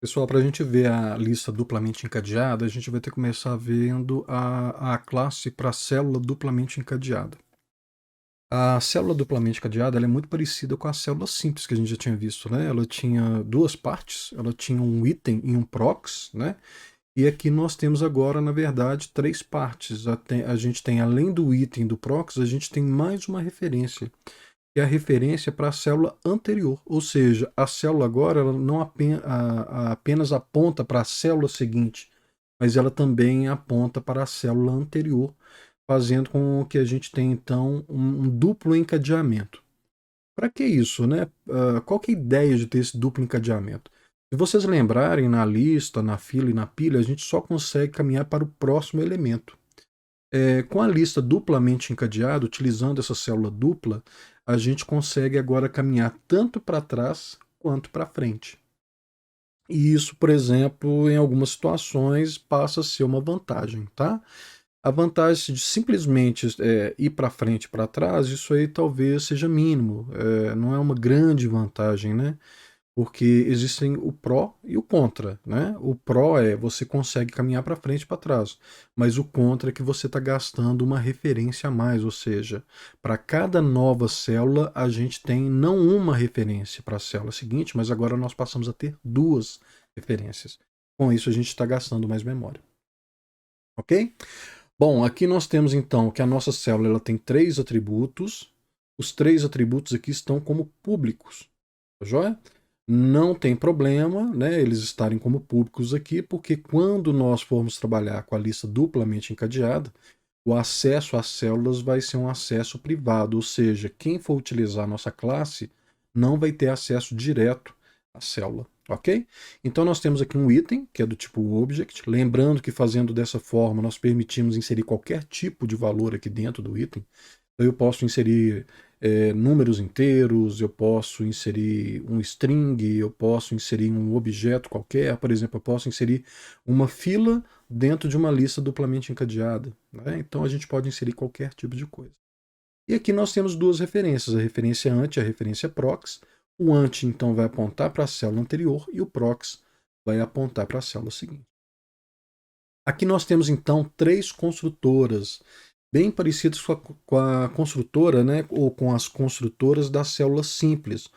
Pessoal, para a gente ver a lista duplamente encadeada, a gente vai ter que começar vendo a classe para célula duplamente encadeada. A célula duplamente encadeada ela é muito parecida com a célula simples que a gente já tinha visto, né? Ela tinha duas partes, ela tinha um item e um prox, né? E aqui nós temos agora, na verdade, três partes. A gente tem, além do item do prox, a gente tem mais uma referência, que é a referência para a célula anterior. Ou seja, a célula agora ela não apenas aponta para a célula seguinte, mas ela também aponta para a célula anterior, fazendo com que a gente tenha, então, um duplo encadeamento. Para que isso, né? Qual que é a ideia de ter esse duplo encadeamento? Se vocês lembrarem, na lista, na fila e na pilha, a gente só consegue caminhar para o próximo elemento. Com a lista duplamente encadeada, utilizando essa célula dupla, a gente consegue agora caminhar tanto para trás quanto para frente. E isso, por exemplo, em algumas situações passa a ser uma vantagem, tá? A vantagem de simplesmente ir para frente e para trás, isso aí talvez seja mínimo, não é uma grande vantagem, né? Porque existem o pró e o contra, né? O pró é você consegue caminhar para frente e para trás, mas o contra é que você está gastando uma referência a mais, ou seja, para cada nova célula a gente tem não uma referência para a célula seguinte, mas agora nós passamos a ter duas referências. Com isso a gente está gastando mais memória, ok? Bom, aqui nós temos então que a nossa célula ela tem três atributos. Os três atributos aqui estão como públicos, tá joia? Não tem problema, né, eles estarem como públicos aqui, porque quando nós formos trabalhar com a lista duplamente encadeada, o acesso às células vai ser um acesso privado, ou seja, quem for utilizar a nossa classe não vai ter acesso direto à célula, ok? Então nós temos aqui um item, que é do tipo object, lembrando que fazendo dessa forma nós permitimos inserir qualquer tipo de valor aqui dentro do item. Então eu posso inserir números inteiros, eu posso inserir um string, eu posso inserir um objeto qualquer, por exemplo, eu posso inserir uma fila dentro de uma lista duplamente encadeada, né? Então a gente pode inserir qualquer tipo de coisa. E aqui nós temos duas referências, a referência ante e a referência prox. O ante então vai apontar para a célula anterior e o prox vai apontar para a célula seguinte. Aqui nós temos então três construtoras bem parecidas com a construtora, né, ou com as construtoras das células simples,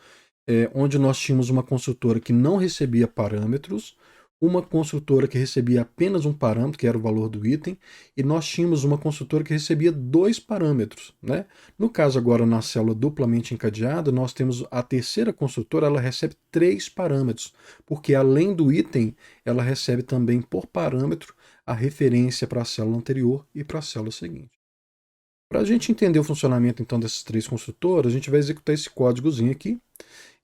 onde nós tínhamos uma construtora que não recebia parâmetros, uma construtora que recebia apenas um parâmetro, que era o valor do item, e nós tínhamos uma construtora que recebia dois parâmetros, né? No caso agora, na célula duplamente encadeada, nós temos a terceira construtora, ela recebe três parâmetros, porque além do item, ela recebe também por parâmetro a referência para a célula anterior e para a célula seguinte. Para a gente entender o funcionamento então dessas três construtoras, a gente vai executar esse códigozinho aqui.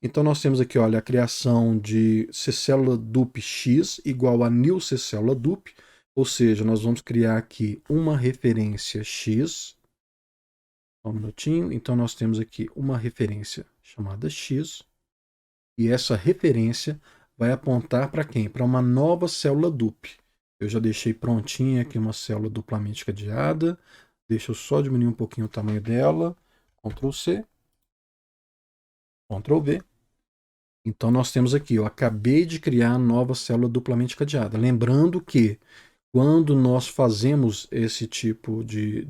Então nós temos aqui, olha, a criação de ccélula dup x igual a new ccélula dup, ou seja, nós vamos criar aqui uma referência x. Só um minutinho. Então nós temos aqui uma referência chamada x, e essa referência vai apontar para quem? Para uma nova célula dup. Eu já deixei prontinha aqui uma célula duplamente cadeada. Deixa eu só diminuir um pouquinho o tamanho dela. Ctrl C, Ctrl V. Então nós temos aqui, eu acabei de criar a nova célula duplamente cadeada. Lembrando que quando nós fazemos esse tipo de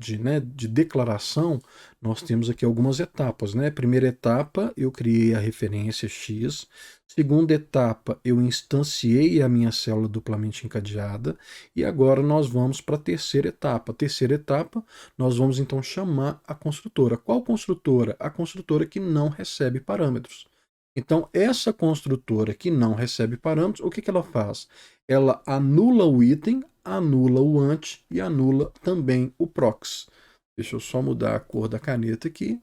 declaração, nós temos aqui algumas etapas, né? Primeira etapa, eu criei a referência X. Segunda etapa, eu instanciei a minha célula duplamente encadeada. E agora nós vamos para a terceira etapa. A terceira etapa, nós vamos então chamar a construtora. Qual construtora? A construtora que não recebe parâmetros. Então, essa construtora que não recebe parâmetros, o que ela faz? Ela anula o item, anula o ante e anula também o prox. Deixa eu só mudar a cor da caneta aqui.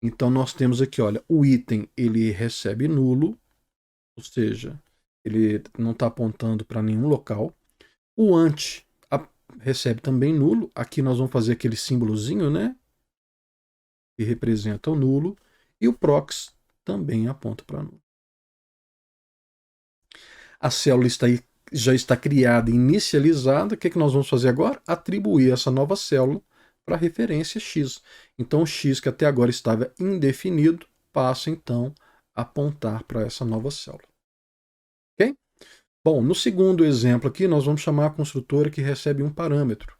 Então, nós temos aqui, olha, o item ele recebe nulo, ou seja, ele não está apontando para nenhum local. O ante recebe também nulo. Aqui nós vamos fazer aquele símbolozinho, né? Que representa o nulo. E o prox também aponta para nulo. A célula já está criada e inicializada. O que nós vamos fazer agora? Atribuir essa nova célula para a referência x. Então, o x, que até agora estava indefinido, passa então a apontar para essa nova célula. Bom, no segundo exemplo aqui, nós vamos chamar a construtora que recebe um parâmetro.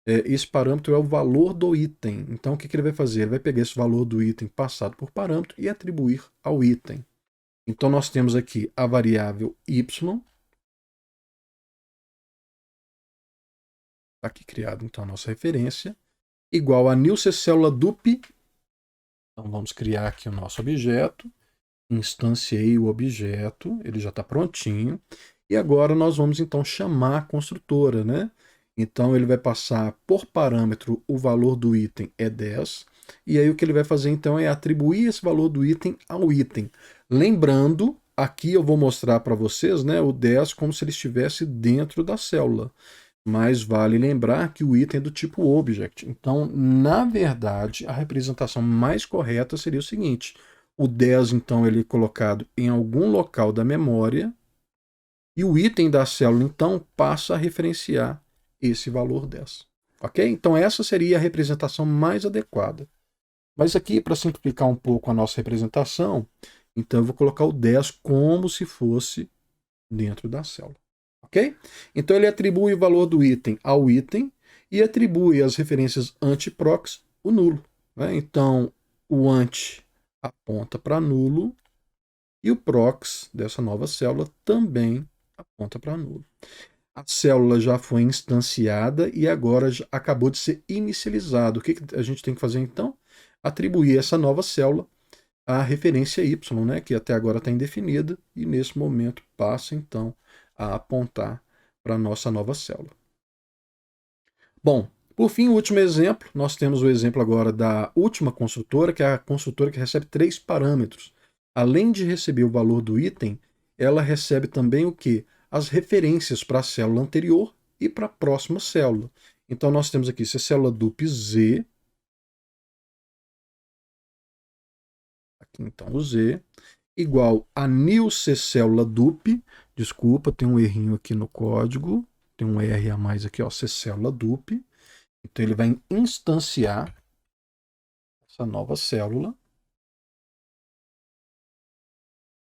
Esse parâmetro é o valor do item. Então, o que ele vai fazer? Ele vai pegar esse valor do item passado por parâmetro e atribuir ao item. Então, nós temos aqui a variável y, aqui criado então a nossa referência, igual a new célula dup. Então, vamos criar aqui o nosso objeto. Instanciei o objeto, ele já está prontinho. E agora nós vamos então chamar a construtora, né? Então ele vai passar por parâmetro o valor do item é 10. E aí o que ele vai fazer então é atribuir esse valor do item ao item. Lembrando, aqui eu vou mostrar para vocês, né, o 10 como se ele estivesse dentro da célula. Mas vale lembrar que o item é do tipo object. Então, na verdade, a representação mais correta seria o seguinte: o 10, então, ele é colocado em algum local da memória e o item da célula, então, passa a referenciar esse valor 10. Ok? Então, essa seria a representação mais adequada. Mas aqui, para simplificar um pouco a nossa representação, então eu vou colocar o 10 como se fosse dentro da célula. Ok? Então ele atribui o valor do item ao item e atribui as referências ante e prox o nulo. Né? Então o ante aponta para nulo e o prox dessa nova célula também aponta para nulo. A célula já foi instanciada e agora já acabou de ser inicializada. O que a gente tem que fazer então? Atribuir essa nova célula a referência y, né, que até agora está indefinida, e nesse momento passa então a apontar para a nossa nova célula. Bom, por fim, o último exemplo, nós temos o exemplo agora da última construtora, que é a construtora que recebe 3 parâmetros. Além de receber o valor do item, ela recebe também o quê? As referências para a célula anterior e para a próxima célula. Então nós temos aqui, se a célula dup z, aqui então o z, igual a new célula dup, desculpa, tem um errinho aqui no código, tem um R a mais aqui, ó, célula dup. Então ele vai instanciar essa nova célula.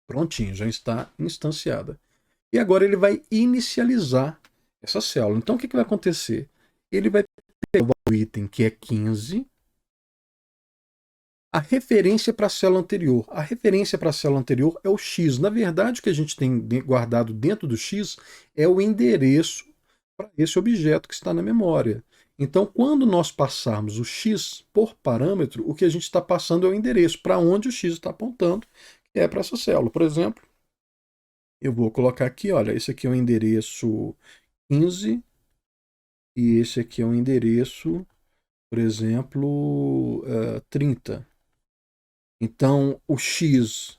Prontinho, já está instanciada. E agora ele vai inicializar essa célula. Então o que vai acontecer? Ele vai pegar o item que é 15, a referência para a célula anterior. A referência para a célula anterior é o x. Na verdade, o que a gente tem guardado dentro do x é o endereço para esse objeto que está na memória. Então, quando nós passarmos o x por parâmetro, o que a gente está passando é o endereço para onde o x está apontando, que é para essa célula. Por exemplo, eu vou colocar aqui, olha, esse aqui é o endereço 15 e esse aqui é o endereço, por exemplo, 30. Então, o x,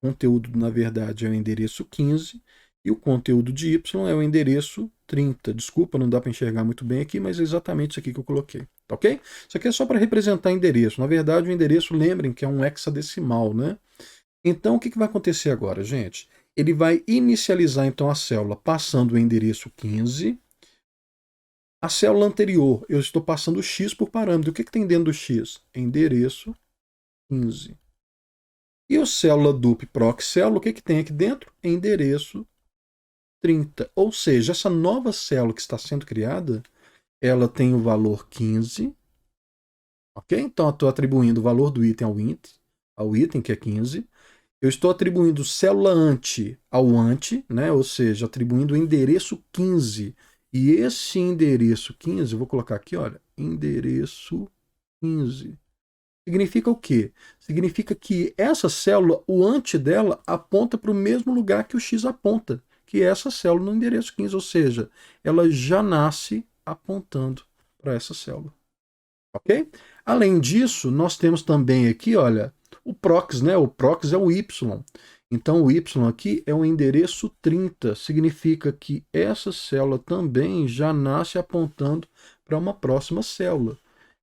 conteúdo, na verdade, é o endereço 15 e o conteúdo de y é o endereço 30. Desculpa, não dá para enxergar muito bem aqui, mas é exatamente isso aqui que eu coloquei. Tá ok? Isso aqui é só para representar endereço. Na verdade, o endereço, lembrem que é um hexadecimal, né? Então, o que vai acontecer agora, gente? Ele vai inicializar, então, a célula passando o endereço 15. A célula anterior, eu estou passando o x por parâmetro. O que tem dentro do x? Endereço 15. E o célula dup proc célula, o que tem aqui dentro? Endereço 30. Ou seja, essa nova célula que está sendo criada, ela tem o valor 15. Ok? Então, eu estou atribuindo o valor do item ao item, que é 15. Eu estou atribuindo célula ante ao ante, né? Ou seja, atribuindo o endereço 15. E esse endereço 15, eu vou colocar aqui, olha, endereço 15. Significa o quê? Significa que essa célula, o ante dela, aponta para o mesmo lugar que o x aponta, que é essa célula no endereço 15, ou seja, ela já nasce apontando para essa célula. Ok? Além disso, nós temos também aqui, olha, o prox, né? O prox é o y. Então, o y aqui é o endereço 30. Significa que essa célula também já nasce apontando para uma próxima célula.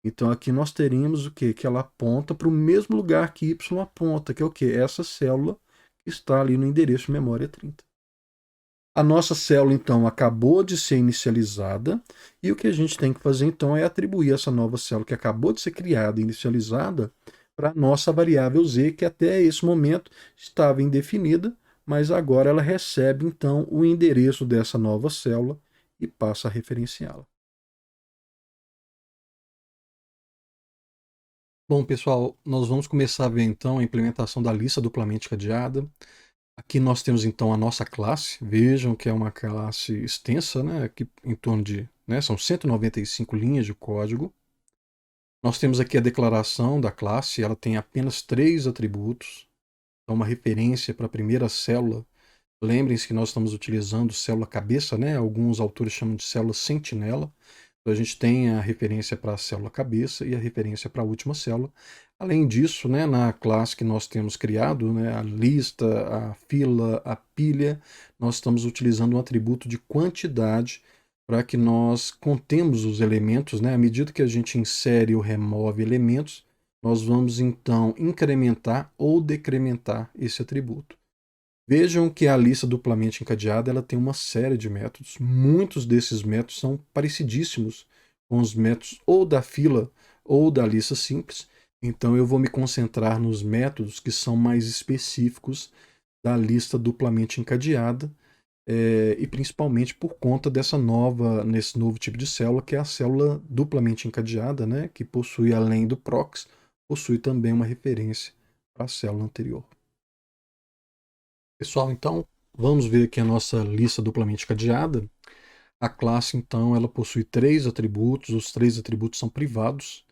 Então, aqui nós teríamos o quê? Que ela aponta para o mesmo lugar que y aponta, que é o quê? Essa célula que está ali no endereço de memória 30. A nossa célula, então, acabou de ser inicializada e o que a gente tem que fazer, então, é atribuir essa nova célula que acabou de ser criada e inicializada para a nossa variável z, que até esse momento estava indefinida, mas agora ela recebe então o endereço dessa nova célula e passa a referenciá-la. Bom, pessoal, nós vamos começar a ver então a implementação da lista duplamente cadeada. Aqui nós temos então a nossa classe. Vejam que é uma classe extensa, né? Aqui em torno de, né, são 195 linhas de código. Nós temos aqui a declaração da classe, ela tem apenas 3 atributos. Então, uma referência para a primeira célula. Lembrem-se que nós estamos utilizando célula cabeça, né? Alguns autores chamam de célula sentinela. Então, a gente tem a referência para a célula cabeça e a referência para a última célula. Além disso, né, na classe que nós temos criado, né, a lista, a fila, a pilha, nós estamos utilizando um atributo de quantidade para que nós contemos os elementos, né? À medida que a gente insere ou remove elementos, nós vamos então incrementar ou decrementar esse atributo. Vejam que a lista duplamente encadeada ela tem uma série de métodos. Muitos desses métodos são parecidíssimos com os métodos ou da fila ou da lista simples. Então eu vou me concentrar nos métodos que são mais específicos da lista duplamente encadeada, e principalmente por conta nesse novo tipo de célula, que é a célula duplamente encadeada, né, que possui, além do prox, possui também uma referência para a célula anterior. Pessoal, então, vamos ver aqui a nossa lista duplamente cadeada. A classe, então, ela possui 3 atributos, os 3 atributos são privados.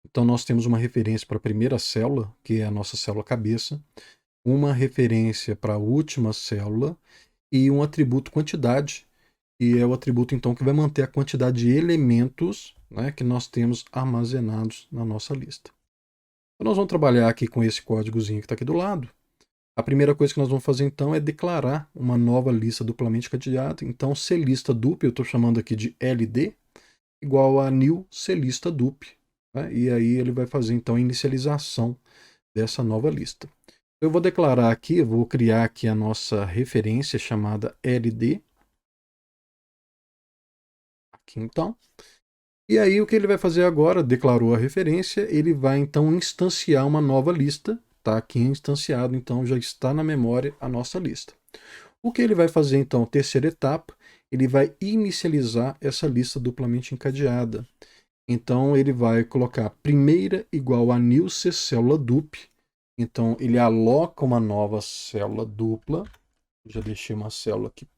Então, nós temos uma referência para a primeira célula, que é a nossa célula cabeça, uma referência para a última célula e um atributo quantidade, que é o atributo, então, que vai manter a quantidade de elementos, né, que nós temos armazenados na nossa lista. Então, nós vamos trabalhar aqui com esse códigozinho que está aqui do lado. A primeira coisa que nós vamos fazer então é declarar uma nova lista duplamente cadeada. Então, clista dup, eu estou chamando aqui de LD, igual a new clista dup. Né? E aí ele vai fazer então a inicialização dessa nova lista. Eu vou declarar aqui, eu vou criar aqui a nossa referência chamada LD. Aqui então. E aí o que ele vai fazer agora, declarou a referência, ele vai então instanciar uma nova lista. Está aqui instanciado, então já está na memória a nossa lista. O que ele vai fazer então, terceira etapa, ele vai inicializar essa lista duplamente encadeada. Então ele vai colocar primeira igual a new célula dup. Então ele aloca uma nova célula dupla. Já deixei uma célula aqui,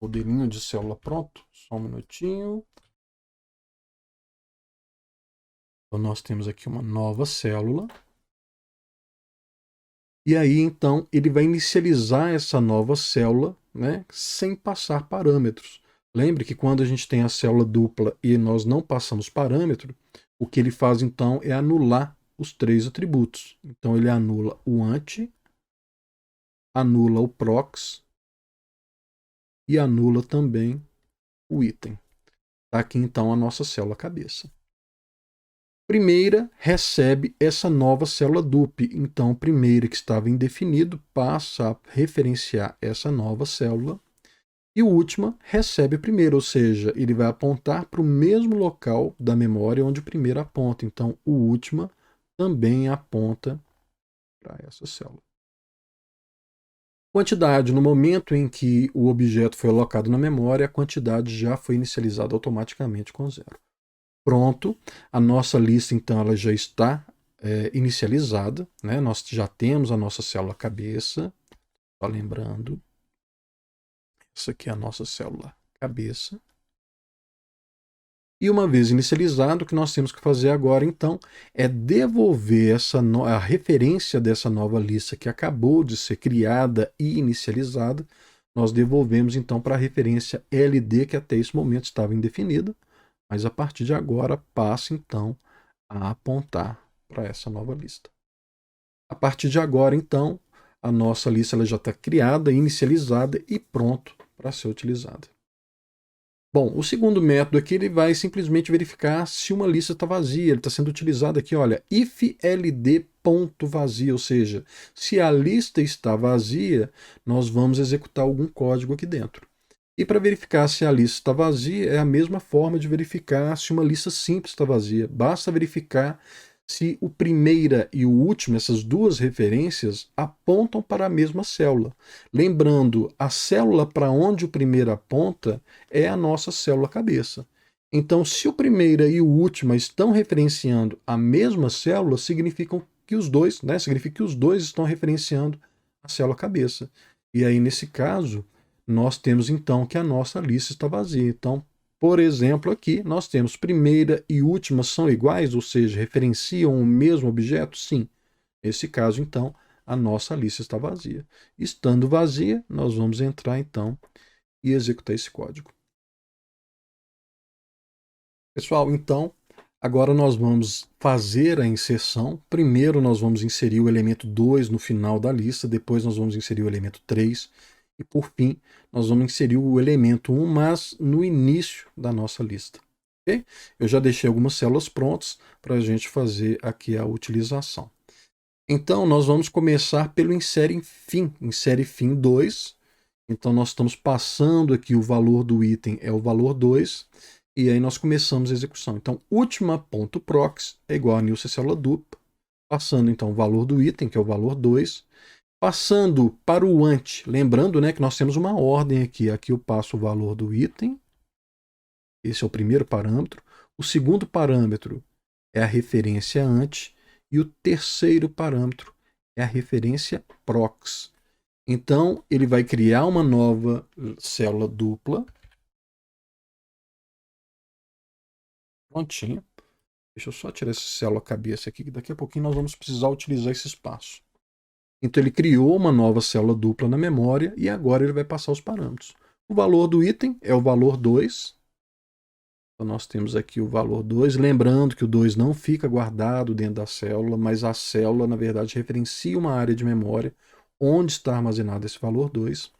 modelinho de célula pronto. Só um minutinho. Então nós temos aqui uma nova célula. E aí, então, ele vai inicializar essa nova célula, né, sem passar parâmetros. Lembre que quando a gente tem a célula dupla e nós não passamos parâmetro, o que ele faz, então, é anular os 3 atributos. Então, ele anula o ante, anula o prox e anula também o item. Está aqui, então, a nossa célula cabeça. Primeira recebe essa nova célula dup. Então, primeira que estava indefinido passa a referenciar essa nova célula. E o última recebe a primeira, ou seja, ele vai apontar para o mesmo local da memória onde o primeiro aponta. Então, o última também aponta para essa célula. Quantidade. No momento em que o objeto foi alocado na memória, a quantidade já foi inicializada automaticamente com 0. Pronto, a nossa lista então ela já está inicializada, né? Nós já temos a nossa célula cabeça, só lembrando, essa aqui é a nossa célula cabeça. E uma vez inicializado, o que nós temos que fazer agora então é devolver a referência dessa nova lista que acabou de ser criada e inicializada, nós devolvemos então para a referência LD que até esse momento estava indefinida. Mas a partir de agora passa então a apontar para essa nova lista. A partir de agora então a nossa lista ela já está criada, inicializada e pronto para ser utilizada. Bom, o segundo método aqui ele vai simplesmente verificar se uma lista está vazia. Ele está sendo utilizado aqui, olha, if ld.vazia, ou seja, se a lista está vazia, nós vamos executar algum código aqui dentro. E para verificar se a lista está vazia, é a mesma forma de verificar se uma lista simples está vazia. Basta verificar se o primeira e o último, essas duas referências, apontam para a mesma célula. Lembrando, a célula para onde o primeiro aponta é a nossa célula cabeça. Então, se o primeira e o último estão referenciando a mesma célula, significa que os dois estão referenciando a célula cabeça. E aí, nesse caso, nós temos então que a nossa lista está vazia. Então, por exemplo, aqui nós temos primeira e última são iguais, ou seja, referenciam o mesmo objeto? Sim. Nesse caso, então, a nossa lista está vazia. Estando vazia, nós vamos entrar, então, e executar esse código. Pessoal, então, agora nós vamos fazer a inserção. Primeiro nós vamos inserir o elemento 2 no final da lista, depois nós vamos inserir o elemento 3 e, por fim, nós vamos inserir o elemento 1, mas no início da nossa lista. Okay? Eu já deixei algumas células prontas para a gente fazer aqui a utilização. Então, nós vamos começar pelo insere fim 2. Então, nós estamos passando aqui o valor do item é o valor 2. E aí nós começamos a execução. Então, última.prox é igual a new célula dupla. Passando, então, o valor do item, que é o valor 2. Passando para o ante. Lembrando, né, que nós temos uma ordem aqui. Aqui eu passo o valor do item. Esse é o primeiro parâmetro. O segundo parâmetro é a referência ante. E o terceiro parâmetro é a referência prox. Então, ele vai criar uma nova célula dupla. Prontinho. Deixa eu só tirar essa célula cabeça aqui, que daqui a pouquinho nós vamos precisar utilizar esse espaço. Então, ele criou uma nova célula dupla na memória e agora ele vai passar os parâmetros. O valor do item é o valor 2. Então, nós temos aqui o valor 2. Lembrando que o 2 não fica guardado dentro da célula, mas a célula, na verdade, referencia uma área de memória onde está armazenado esse valor 2.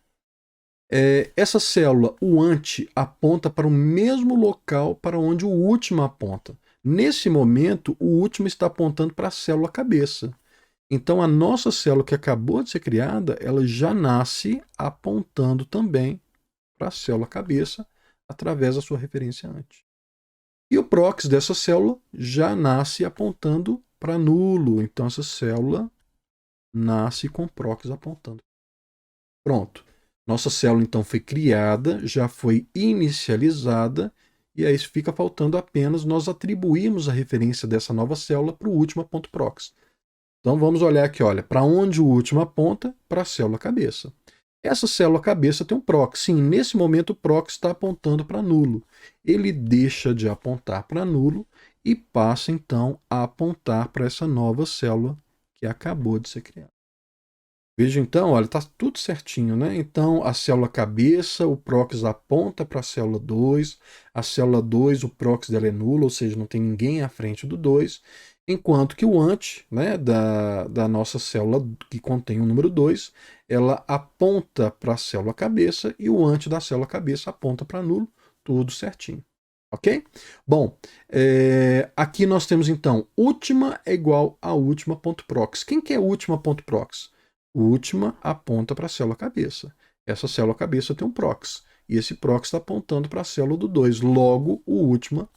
Essa célula, o ante, aponta para o mesmo local para onde o último aponta. Nesse momento, o último está apontando para a célula cabeça. Então, a nossa célula que acabou de ser criada, ela já nasce apontando também para a célula cabeça através da sua referência ante. E o prox dessa célula já nasce apontando para nulo. Então, essa célula nasce com prox apontando. Pronto. Nossa célula, então, foi criada, já foi inicializada, e aí fica faltando apenas nós atribuirmos a referência dessa nova célula para o última.prox. Então, vamos olhar aqui, olha, para onde o último aponta? Para a célula cabeça. Essa célula cabeça tem um prox. Sim, nesse momento o prox está apontando para nulo. Ele deixa de apontar para nulo e passa, então, a apontar para essa nova célula que acabou de ser criada. Veja então, olha, está tudo certinho, né? Então, a célula cabeça, o prox aponta para a célula 2, a célula 2, o prox dela é nulo, ou seja, não tem ninguém à frente do 2, enquanto que o ante, né, da nossa célula que contém o número 2, ela aponta para a célula cabeça e o ante da célula cabeça aponta para nulo, tudo certinho. Ok? Bom, aqui nós temos então, última é igual a última.prox. Quem que é última.prox? Última aponta para a célula cabeça. Essa célula cabeça tem um prox. E esse prox está apontando para a célula do 2. Logo, o última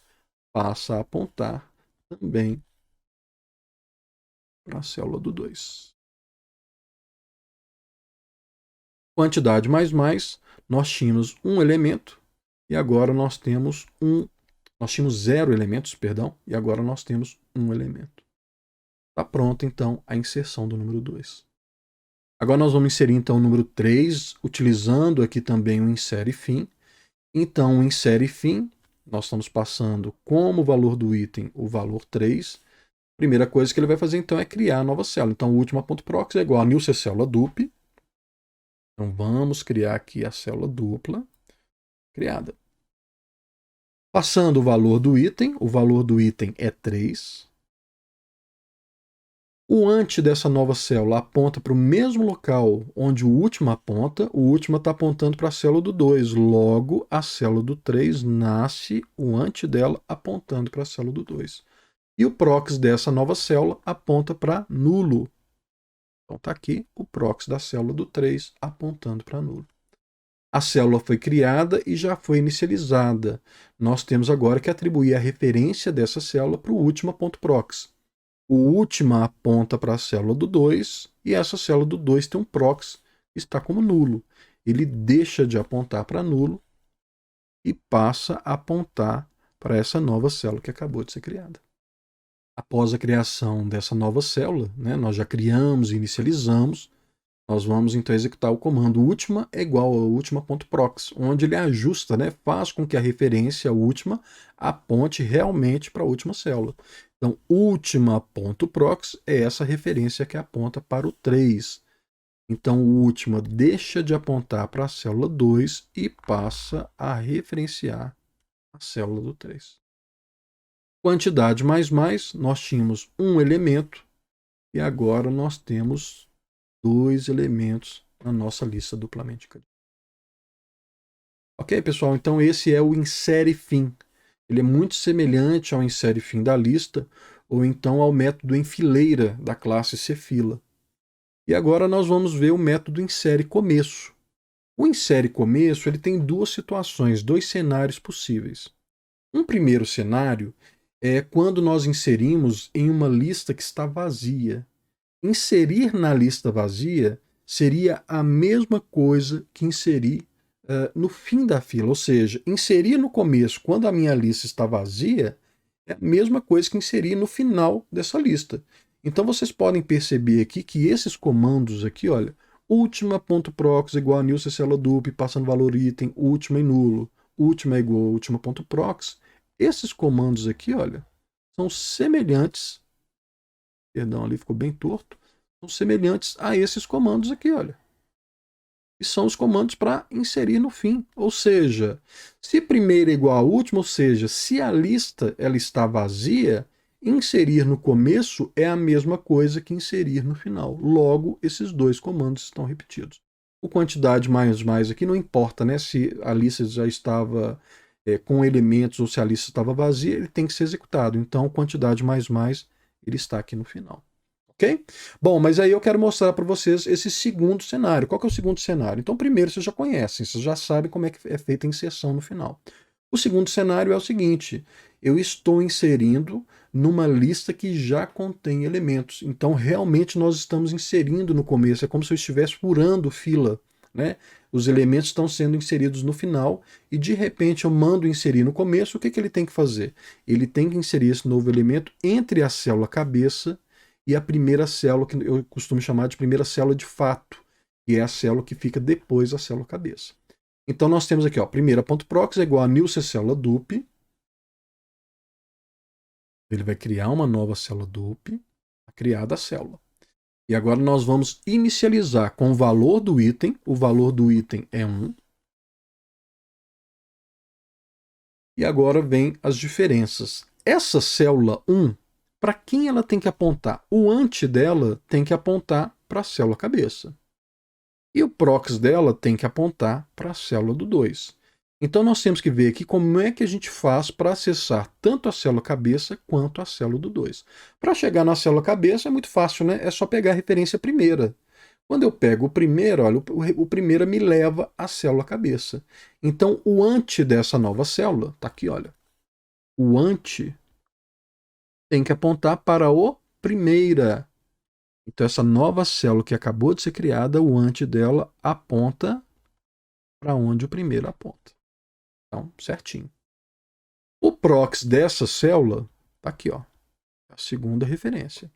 passa a apontar também para a célula do 2. Quantidade mais, nós tínhamos um elemento e agora nós temos nós tínhamos 0 elementos, perdão, e agora nós temos um elemento. Está pronta, então, a inserção do número 2. Agora nós vamos inserir então o número 3, utilizando aqui também o insere fim. Então, o insere fim, nós estamos passando como valor do item o valor 3. Primeira coisa que ele vai fazer então é criar a nova célula. Então, o última.prox é igual a new célula dupla. Então, vamos criar aqui a célula dupla criada. Passando o valor do item é 3. O ante dessa nova célula aponta para o mesmo local onde o último aponta. O último está apontando para a célula do 2. Logo, a célula do 3 nasce o ante dela apontando para a célula do 2. E o prox dessa nova célula aponta para nulo. Então está aqui o prox da célula do 3 apontando para nulo. A célula foi criada e já foi inicializada. Nós temos agora que atribuir a referência dessa célula para o última.prox. O última aponta para a célula do 2 e essa célula do 2 tem um prox que está como nulo. Ele deixa de apontar para nulo e passa a apontar para essa nova célula que acabou de ser criada. Após a criação dessa nova célula, né, nós já criamos e inicializamos, nós vamos então executar o comando última é igual a última.prox, onde ele ajusta, né, faz com que a referência última aponte realmente para a última célula. Então, última.prox é essa referência que aponta para o 3. Então, o última deixa de apontar para a célula 2 e passa a referenciar a célula do 3. Quantidade mais, nós tínhamos um elemento e agora nós temos 2 elementos na nossa lista duplamente cadeada. Ok, pessoal? Então esse é o insere fim. Ele é muito semelhante ao insere fim da lista ou então ao método enfileira da classe cfila. E agora nós vamos ver o método insere começo. O insere começo ele tem duas situações, dois cenários possíveis. Um primeiro cenário é quando nós inserimos em uma lista que está vazia. Inserir na lista vazia seria a mesma coisa que inserir no fim da fila, ou seja, inserir no começo, quando a minha lista está vazia, é a mesma coisa que inserir no final dessa lista. Então vocês podem perceber aqui que esses comandos aqui, olha, última.prox igual a new célula dup, passando valor item, última e nulo, última é igual a última.prox, esses comandos aqui, olha, são semelhantes, perdão, ali ficou bem torto, são semelhantes a esses comandos aqui, olha. E são os comandos para inserir no fim. Ou seja, se primeiro é igual a último, ou seja, se a lista ela está vazia, inserir no começo é a mesma coisa que inserir no final. Logo, esses dois comandos estão repetidos. O quantidade mais aqui não importa, né? Se a lista já estava com elementos ou se a lista estava vazia, ele tem que ser executado. Então, quantidade mais ele está aqui no final. Ok? Bom, mas aí eu quero mostrar para vocês esse segundo cenário. Qual que é o segundo cenário? Então, primeiro, vocês já conhecem, vocês já sabem como é que é feita a inserção no final. O segundo cenário é o seguinte, eu estou inserindo numa lista que já contém elementos. Então, realmente, nós estamos inserindo no começo, é como se eu estivesse furando fila, né? Os elementos estão sendo inseridos no final e, de repente, eu mando inserir no começo. O que ele tem que fazer? Ele tem que inserir esse novo elemento entre a célula cabeça e a primeira célula, que eu costumo chamar de primeira célula de fato, que é a célula que fica depois da célula cabeça. Então nós temos aqui, ó, primeira.prox é igual a new célula dup. Ele vai criar uma nova célula dup, criada a célula. E agora nós vamos inicializar com o valor do item. O valor do item é 1. E agora vem as diferenças. Essa célula 1, para quem ela tem que apontar? O ante dela tem que apontar para a célula cabeça. E o prox dela tem que apontar para a célula do 2. Então nós temos que ver aqui como é que a gente faz para acessar tanto a célula cabeça quanto a célula do 2. Para chegar na célula cabeça é muito fácil, né? É só pegar a referência primeira. Quando eu pego o primeiro, olha, o primeiro me leva à célula cabeça. Então o ante dessa nova célula, tá aqui, olha. O ante tem que apontar para o primeira. Então essa nova célula que acabou de ser criada, o ante dela aponta para onde o primeiro aponta. Então, certinho. O prox dessa célula, tá aqui, ó, a segunda referência.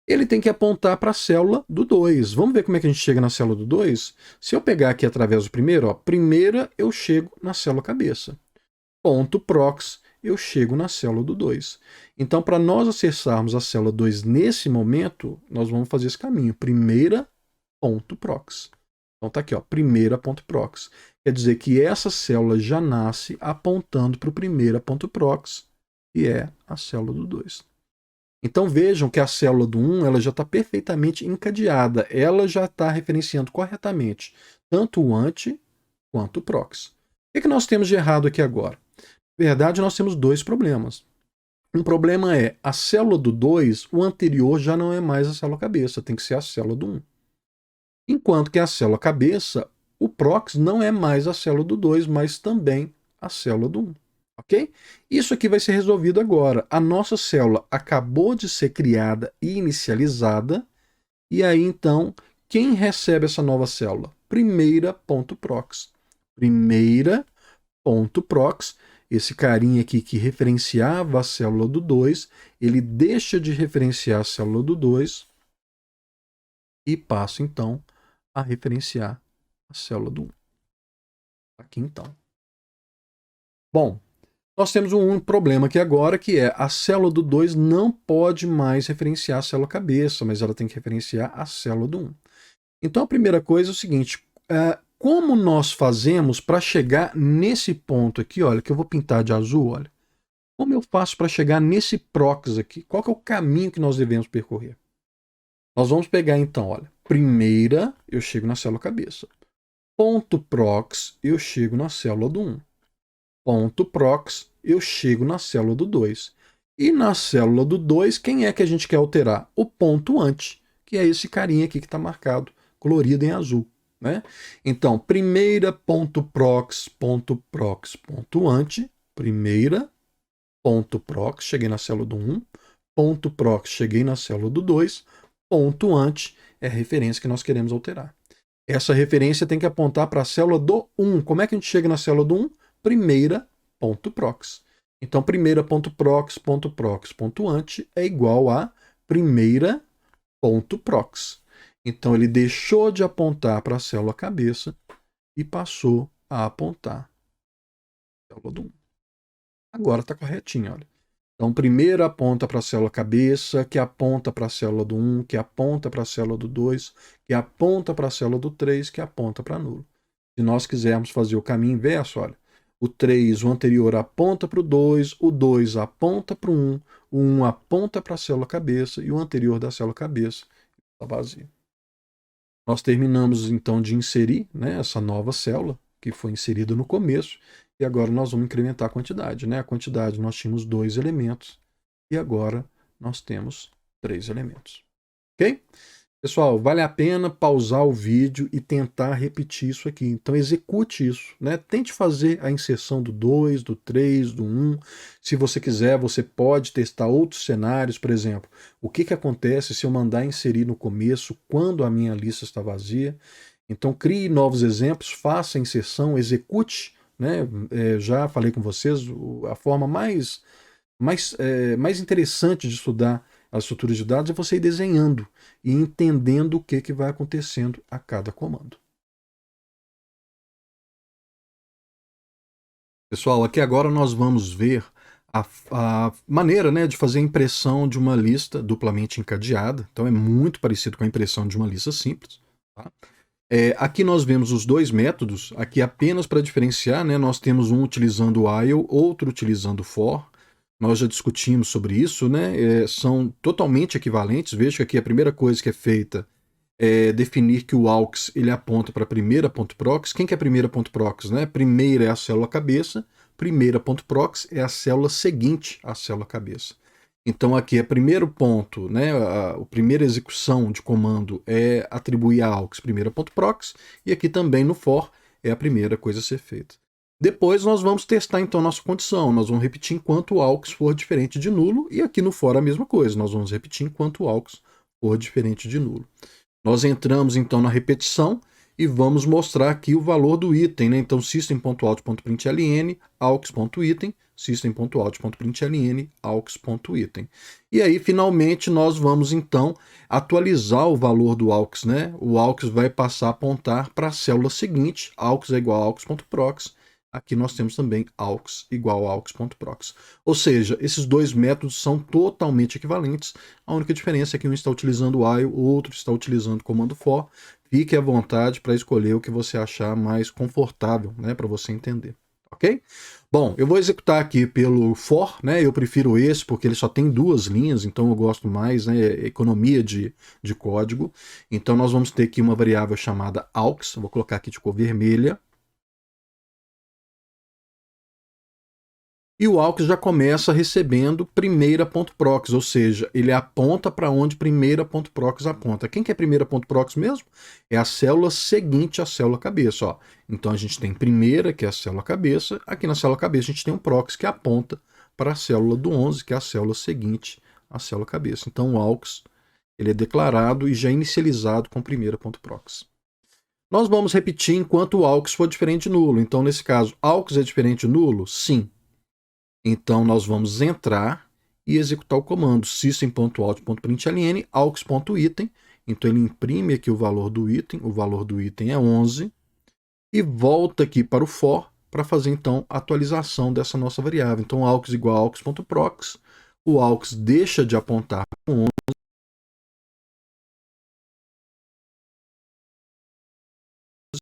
Ele tem que apontar para a célula do 2. Vamos ver como é que a gente chega na célula do 2? Se eu pegar aqui através do primeiro, ó, primeira eu chego na célula cabeça. Ponto prox, eu chego na célula do 2. Então, para nós acessarmos a célula 2 nesse momento, nós vamos fazer esse caminho. Primeira, ponto prox. Então tá aqui, ó, primeira.prox. Quer dizer que essa célula já nasce apontando para o primeira.prox, que é a célula do 2. Então vejam que a célula do 1 ela já está perfeitamente encadeada. Ela já está referenciando corretamente tanto o ante quanto o prox. O que nós temos de errado aqui agora? Na verdade, nós temos dois problemas. Um problema é a célula do 2, o anterior já não é mais a célula cabeça, tem que ser a célula do 1. Enquanto que a célula cabeça, o prox não é mais a célula do 2, mas também a célula do 1. Ok? Isso aqui vai ser resolvido agora. A nossa célula acabou de ser criada e inicializada, e aí então, quem recebe essa nova célula? Primeira.prox. Primeira.prox, esse carinha aqui que referenciava a célula do 2, ele deixa de referenciar a célula do 2 e passa então a referenciar a célula do 1. Aqui então. Bom, nós temos um problema aqui agora, que é a célula do 2 não pode mais referenciar a célula cabeça, mas ela tem que referenciar a célula do 1. Então a primeira coisa é o seguinte, como nós fazemos para chegar nesse ponto aqui, olha, que eu vou pintar de azul, olha. Como eu faço para chegar nesse prox aqui? Qual que é o caminho que nós devemos percorrer? Nós vamos pegar então, olha, primeira eu chego na célula cabeça. Ponto prox, eu chego na célula do 1. Ponto prox, eu chego na célula do 2. E na célula do 2, quem é que a gente quer alterar? O ponto ante, que é esse carinha aqui que está marcado, colorido em azul. Né? Então, primeira ponto prox, ponto ante, primeira, ponto prox, cheguei na célula do 1, ponto prox, cheguei na célula do 2, ponto ante é a referência que nós queremos alterar. Essa referência tem que apontar para a célula do 1. Como é que a gente chega na célula do 1? Primeira.prox. Então, primeira.prox.ante é igual a primeira.prox. Então, ele deixou de apontar para a célula cabeça e passou a apontar para a célula do 1. Agora está corretinho, olha. Então, primeiro aponta para a célula cabeça, que aponta para a célula do 1, que aponta para a célula do 2, que aponta para a célula do 3, que aponta para nulo. Se nós quisermos fazer o caminho inverso, olha, o 3, o anterior, aponta para o 2 aponta para o 1 aponta para a célula cabeça e o anterior da célula cabeça está vazio. Nós terminamos então de inserir, né, essa nova célula que foi inserida no começo e agora nós vamos incrementar a quantidade. Né? A quantidade nós tínhamos 2 elementos e agora nós temos 3 elementos. Ok? Pessoal, vale a pena pausar o vídeo e tentar repetir isso aqui. Então execute isso, né? Tente fazer a inserção do 2, do 3, do 1. Se você quiser, você pode testar outros cenários, por exemplo, o que acontece se eu mandar inserir no começo quando a minha lista está vazia. Então crie novos exemplos, faça a inserção, execute, né? Já falei com vocês, a forma mais interessante de estudar as estruturas de dados é você ir desenhando e entendendo o que vai acontecendo a cada comando. Pessoal, aqui agora nós vamos ver a maneira, né, de fazer a impressão de uma lista duplamente encadeada. Então é muito parecido com a impressão de uma lista simples. Tá? Aqui nós vemos os dois métodos, aqui apenas para diferenciar, né, nós temos um utilizando while, outro utilizando for. Nós já discutimos sobre isso, né? São totalmente equivalentes. Veja que aqui a primeira coisa que é feita é definir que o AUX ele aponta para a primeira.prox. Quem que é a primeira.prox? Né? Primeira é a célula cabeça, primeira.prox é a célula seguinte à célula cabeça. Então aqui é primeiro ponto, né? A primeira execução de comando é atribuir a AUX primeira.prox e aqui também no for é a primeira coisa a ser feita. Depois nós vamos testar então nossa condição, nós vamos repetir enquanto o AUX for diferente de nulo e aqui no for a mesma coisa, nós vamos repetir enquanto o AUX for diferente de nulo. Nós entramos então na repetição e vamos mostrar aqui o valor do item, né? Então system.out.println, aux.item, system.out.println, aux.item. E aí finalmente nós vamos então atualizar o valor do aux, né? O aux vai passar a apontar para a célula seguinte, aux é igual a aux.prox. Aqui nós temos também aux igual a aux.prox. Ou seja, esses dois métodos são totalmente equivalentes. A única diferença é que um está utilizando while, o outro está utilizando o comando for. Fique à vontade para escolher o que você achar mais confortável, né, para você entender. Ok? Bom, eu vou executar aqui pelo for, né? Eu prefiro esse porque ele só tem 2 linhas, então eu gosto mais, né? Economia de código. Então nós vamos ter aqui uma variável chamada aux, eu vou colocar aqui de cor vermelha. E o AUX já começa recebendo primeira.prox, ou seja, ele aponta para onde primeira.prox aponta. Quem que é primeira.prox mesmo? É a célula seguinte à célula cabeça. Ó. Então a gente tem primeira, que é a célula cabeça. Aqui na célula cabeça a gente tem um prox que aponta para a célula do 11, que é a célula seguinte à célula cabeça. Então o AUX ele é declarado e já inicializado com primeira.prox. Nós vamos repetir enquanto o AUX for diferente de nulo. Então nesse caso, AUX é diferente de nulo? Sim. Então, nós vamos entrar e executar o comando system.out.println aux.item. Então, ele imprime aqui o valor do item é 11, e volta aqui para o for para fazer, então, a atualização dessa nossa variável. Então, aux igual a aux.prox, o aux deixa de apontar para o 11,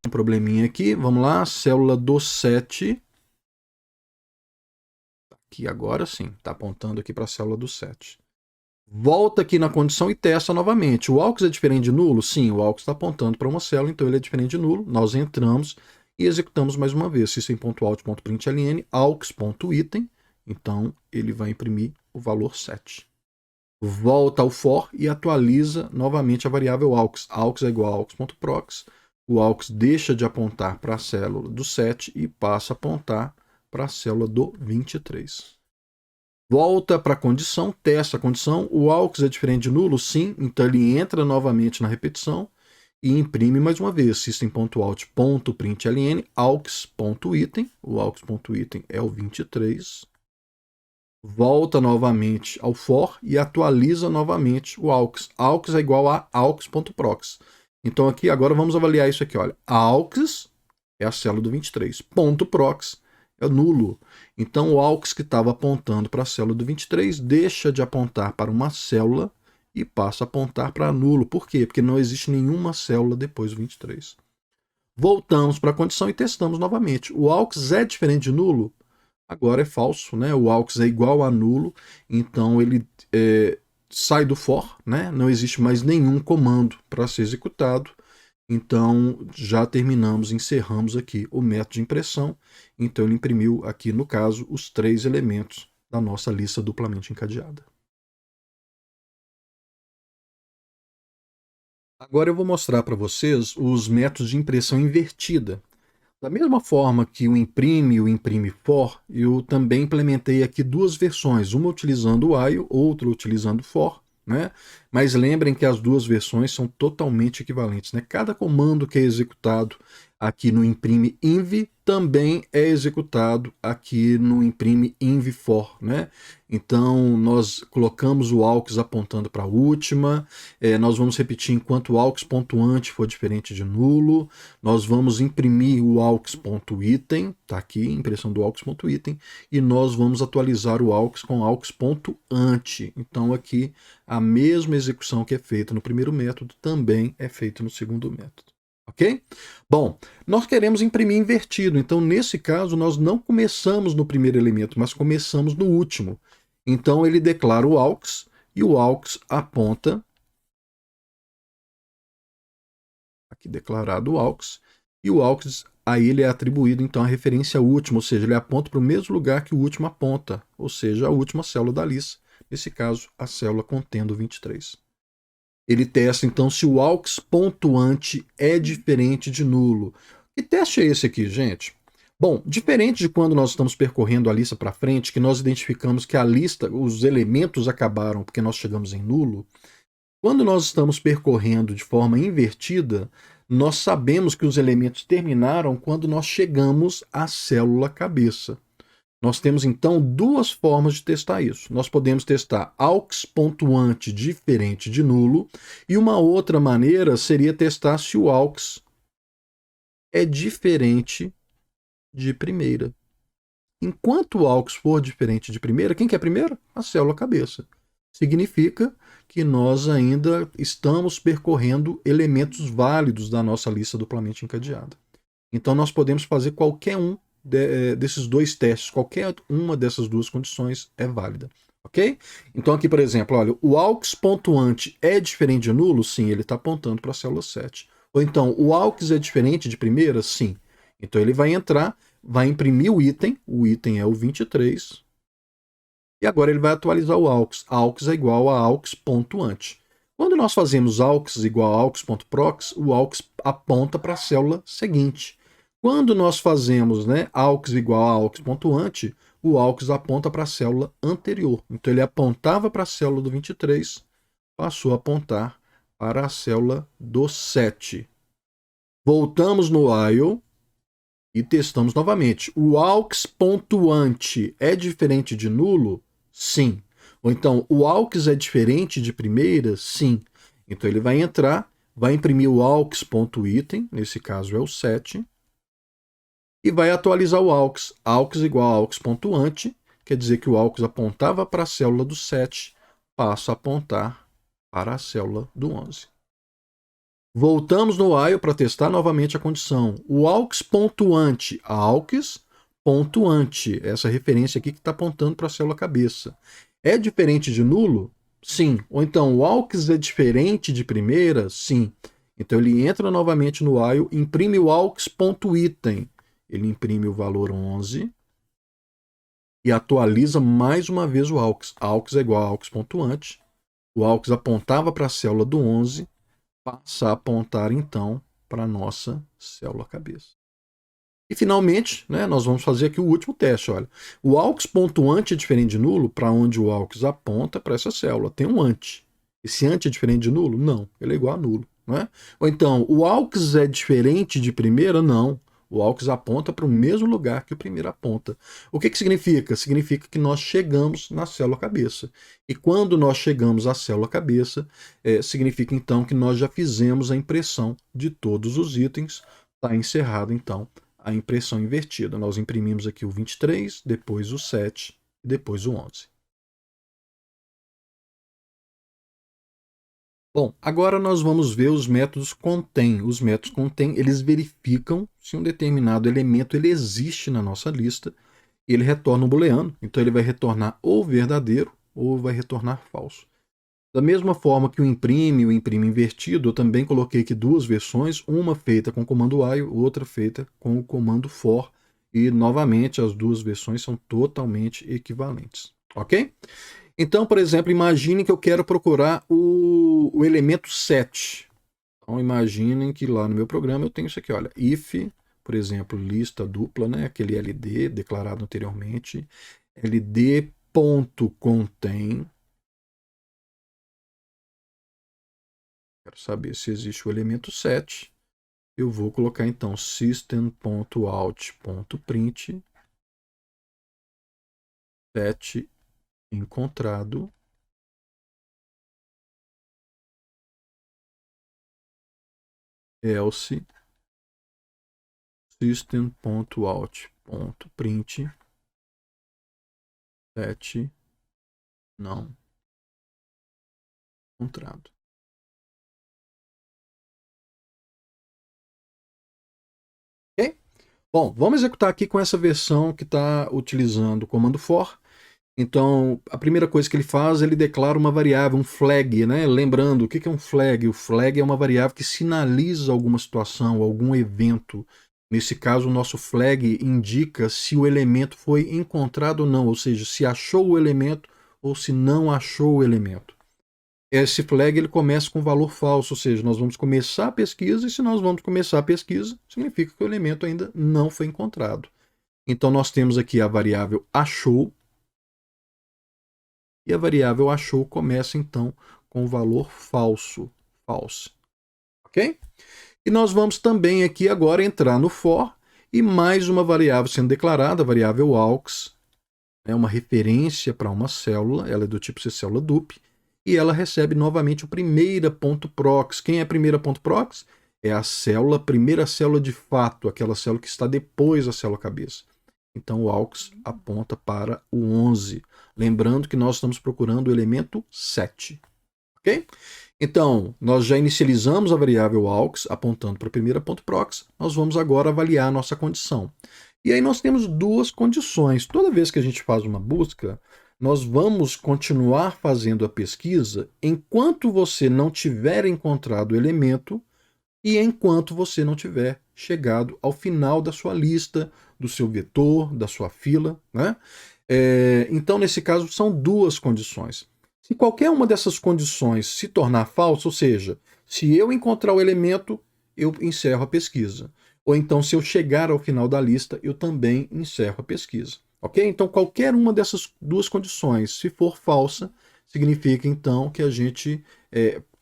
um probleminha aqui, vamos lá, célula do 7, aqui agora sim, está apontando aqui para a célula do 7. Volta aqui na condição e testa novamente. O AUX é diferente de nulo? Sim, o AUX está apontando para uma célula, então ele é diferente de nulo. Nós entramos e executamos mais uma vez. System.out.println aux.item. Então ele vai imprimir o valor 7. Volta ao for e atualiza novamente a variável AUX. AUX é igual a aux.prox. O AUX deixa de apontar para a célula do 7 e passa a apontar para a célula do 23. Volta para a condição, testa a condição. O AUX é diferente de nulo? Sim. Então ele entra novamente na repetição e imprime mais uma vez. System.out.println aux.item. O aux.item é o 23. Volta novamente ao for e atualiza novamente o AUX. AUX é igual a aux.prox. Então aqui agora vamos avaliar isso aqui. Olha, AUX é a célula do 23. .prox é nulo. Então o AUX que estava apontando para a célula do 23 deixa de apontar para uma célula e passa a apontar para nulo. Por quê? Porque não existe nenhuma célula depois do 23. Voltamos para a condição e testamos novamente. O AUX é diferente de nulo? Agora é falso, né? O AUX é igual a nulo, então ele sai do for, né? Não existe mais nenhum comando para ser executado. Então, já terminamos, encerramos aqui o método de impressão. Então, ele imprimiu aqui, no caso, os 3 elementos da nossa lista duplamente encadeada. Agora eu vou mostrar para vocês os métodos de impressão invertida. Da mesma forma que o imprime e o imprime for, eu também implementei aqui 2 versões, uma utilizando o while, outra utilizando for. Né? Mas lembrem que as 2 versões são totalmente equivalentes. Né? Cada comando que é executado aqui no imprime inv também é executado aqui no imprime inv for. Né? Então nós colocamos o aux apontando para a última, nós vamos repetir enquanto o aux.ante for diferente de nulo, nós vamos imprimir o aux.item, está aqui, impressão do aux.item, e nós vamos atualizar o aux com aux.ante. Então aqui a mesma execução que é feita no primeiro método também é feita no segundo método. Ok? Bom, nós queremos imprimir invertido, então nesse caso nós não começamos no primeiro elemento, mas começamos no último. Então ele declara o aux e o aux aponta, aqui declarado o aux, e o aux a ele é atribuído então a referência última, ou seja, ele aponta para o mesmo lugar que o último aponta, ou seja, a última célula da lista, nesse caso a célula contendo 23. Ele testa então se o aux.ante é diferente de nulo. Que teste é esse aqui, gente? Bom, diferente de quando nós estamos percorrendo a lista para frente, que nós identificamos que a lista, os elementos acabaram porque nós chegamos em nulo, quando nós estamos percorrendo de forma invertida, nós sabemos que os elementos terminaram quando nós chegamos à célula cabeça. Nós temos, então, 2 formas de testar isso. Nós podemos testar aux.ante diferente de nulo, e uma outra maneira seria testar se o aux é diferente de primeira. Enquanto o aux for diferente de primeira, quem que é primeira? A célula cabeça. Significa que nós ainda estamos percorrendo elementos válidos da nossa lista duplamente encadeada. Então, nós podemos fazer qualquer um desses 2 testes, qualquer uma dessas 2 condições é válida, ok? Então aqui, por exemplo, olha, o aux.ante é diferente de nulo? Sim, ele está apontando para a célula 7. Ou então, o aux é diferente de primeira? Sim. Então ele vai entrar, vai imprimir o item é o 23, E agora ele vai atualizar o AUX. AUX é igual a AUX.ante. Quando nós fazemos AUX igual a AUX.prox, o AUX aponta para a célula seguinte. Quando nós fazemos, né, AUX igual a AUX.ante, o AUX aponta para a célula anterior. Então ele apontava para a célula do 23, passou a apontar para a célula do 7. Voltamos no while e testamos novamente. O AUX.ante é diferente de nulo? Sim. Ou então, o AUX é diferente de primeira? Sim. Então ele vai entrar, vai imprimir o AUX.item, nesse caso é o 7, e vai atualizar o AUX. AUX igual a AUX.ante, quer dizer que o AUX apontava para a célula do 7, passa a apontar para a célula do 11. Voltamos no while para testar novamente a condição. O AUX.ante, AUX.ante, essa referência aqui que está apontando para a célula cabeça. É diferente de nulo? Sim. Ou então o AUX é diferente de primeira? Sim. Então ele entra novamente no while, imprime o AUX.item. Ele imprime o valor 11 e atualiza mais uma vez o AUX. AUX é igual a AUX.ante. O AUX apontava para a célula do 11, passa a apontar então para a nossa célula cabeça. E finalmente, né, nós vamos fazer aqui o último teste. Olha, o AUX.ante é diferente de nulo, para onde o AUX aponta para essa célula. Tem um ante. Esse ante é diferente de nulo? Não, ele é igual a nulo. Né? Ou então, o AUX é diferente de primeira? Não. O AUX aponta para o mesmo lugar que o primeiro aponta. O que significa? Significa que nós chegamos na célula cabeça. E quando nós chegamos à célula cabeça, significa então que nós já fizemos a impressão de todos os itens. Está encerrado então a impressão invertida. Nós imprimimos aqui o 23, depois o 7 e depois o 11. Bom, agora nós vamos ver os métodos contém. Os métodos contém, eles verificam se um determinado elemento ele existe na nossa lista e ele retorna um booleano. Então ele vai retornar ou verdadeiro ou vai retornar falso. Da mesma forma que o imprime invertido, eu também coloquei aqui duas versões, uma feita com o comando while, outra feita com o comando for, e novamente as duas versões são totalmente equivalentes, ok? Então, por exemplo, imagine que eu quero procurar o elemento 7. Então, imaginem que lá no meu programa eu tenho isso aqui, olha, if, por exemplo, lista dupla, né, aquele LD declarado anteriormente, ld.contain. Quero saber se existe o elemento 7. Eu vou colocar então system.out.print 7 encontrado. Else system.out.print 7 não encontrado. Ok? Bom, vamos executar aqui com essa versão que está utilizando o comando for. Então, a primeira coisa que ele faz, ele declara uma variável, um flag, né? Lembrando, o que é um flag? O flag é uma variável que sinaliza alguma situação, algum evento. Nesse caso, o nosso flag indica se o elemento foi encontrado ou não, ou seja, se achou o elemento ou se não achou o elemento. Esse flag ele começa com valor falso, ou seja, nós vamos começar a pesquisa e se nós vamos começar a pesquisa, significa que o elemento ainda não foi encontrado. Então, nós temos aqui a variável achou, e a variável achou começa então com o valor falso, false. Ok? E nós vamos também aqui agora entrar no for e mais uma variável sendo declarada, a variável aux, é uma referência para uma célula, ela é do tipo célula dup, e ela recebe novamente o primeira.prox. Quem é a primeira.prox? É a célula, primeira célula de fato, aquela célula que está depois da célula cabeça. Então o aux aponta para o 11. Lembrando que nós estamos procurando o elemento 7. Ok? Então, nós já inicializamos a variável aux apontando para a primeira.prox. Nós vamos agora avaliar a nossa condição. E aí nós temos duas condições. Toda vez que a gente faz uma busca, nós vamos continuar fazendo a pesquisa enquanto você não tiver encontrado o elemento e enquanto você não tiver chegado ao final da sua lista, do seu vetor, da sua fila, né? Então, nesse caso, são duas condições. Se qualquer uma dessas condições se tornar falsa, ou seja, se eu encontrar o elemento, eu encerro a pesquisa. Ou então, se eu chegar ao final da lista, eu também encerro a pesquisa. Ok? Então, qualquer uma dessas duas condições, se for falsa, significa então que a gente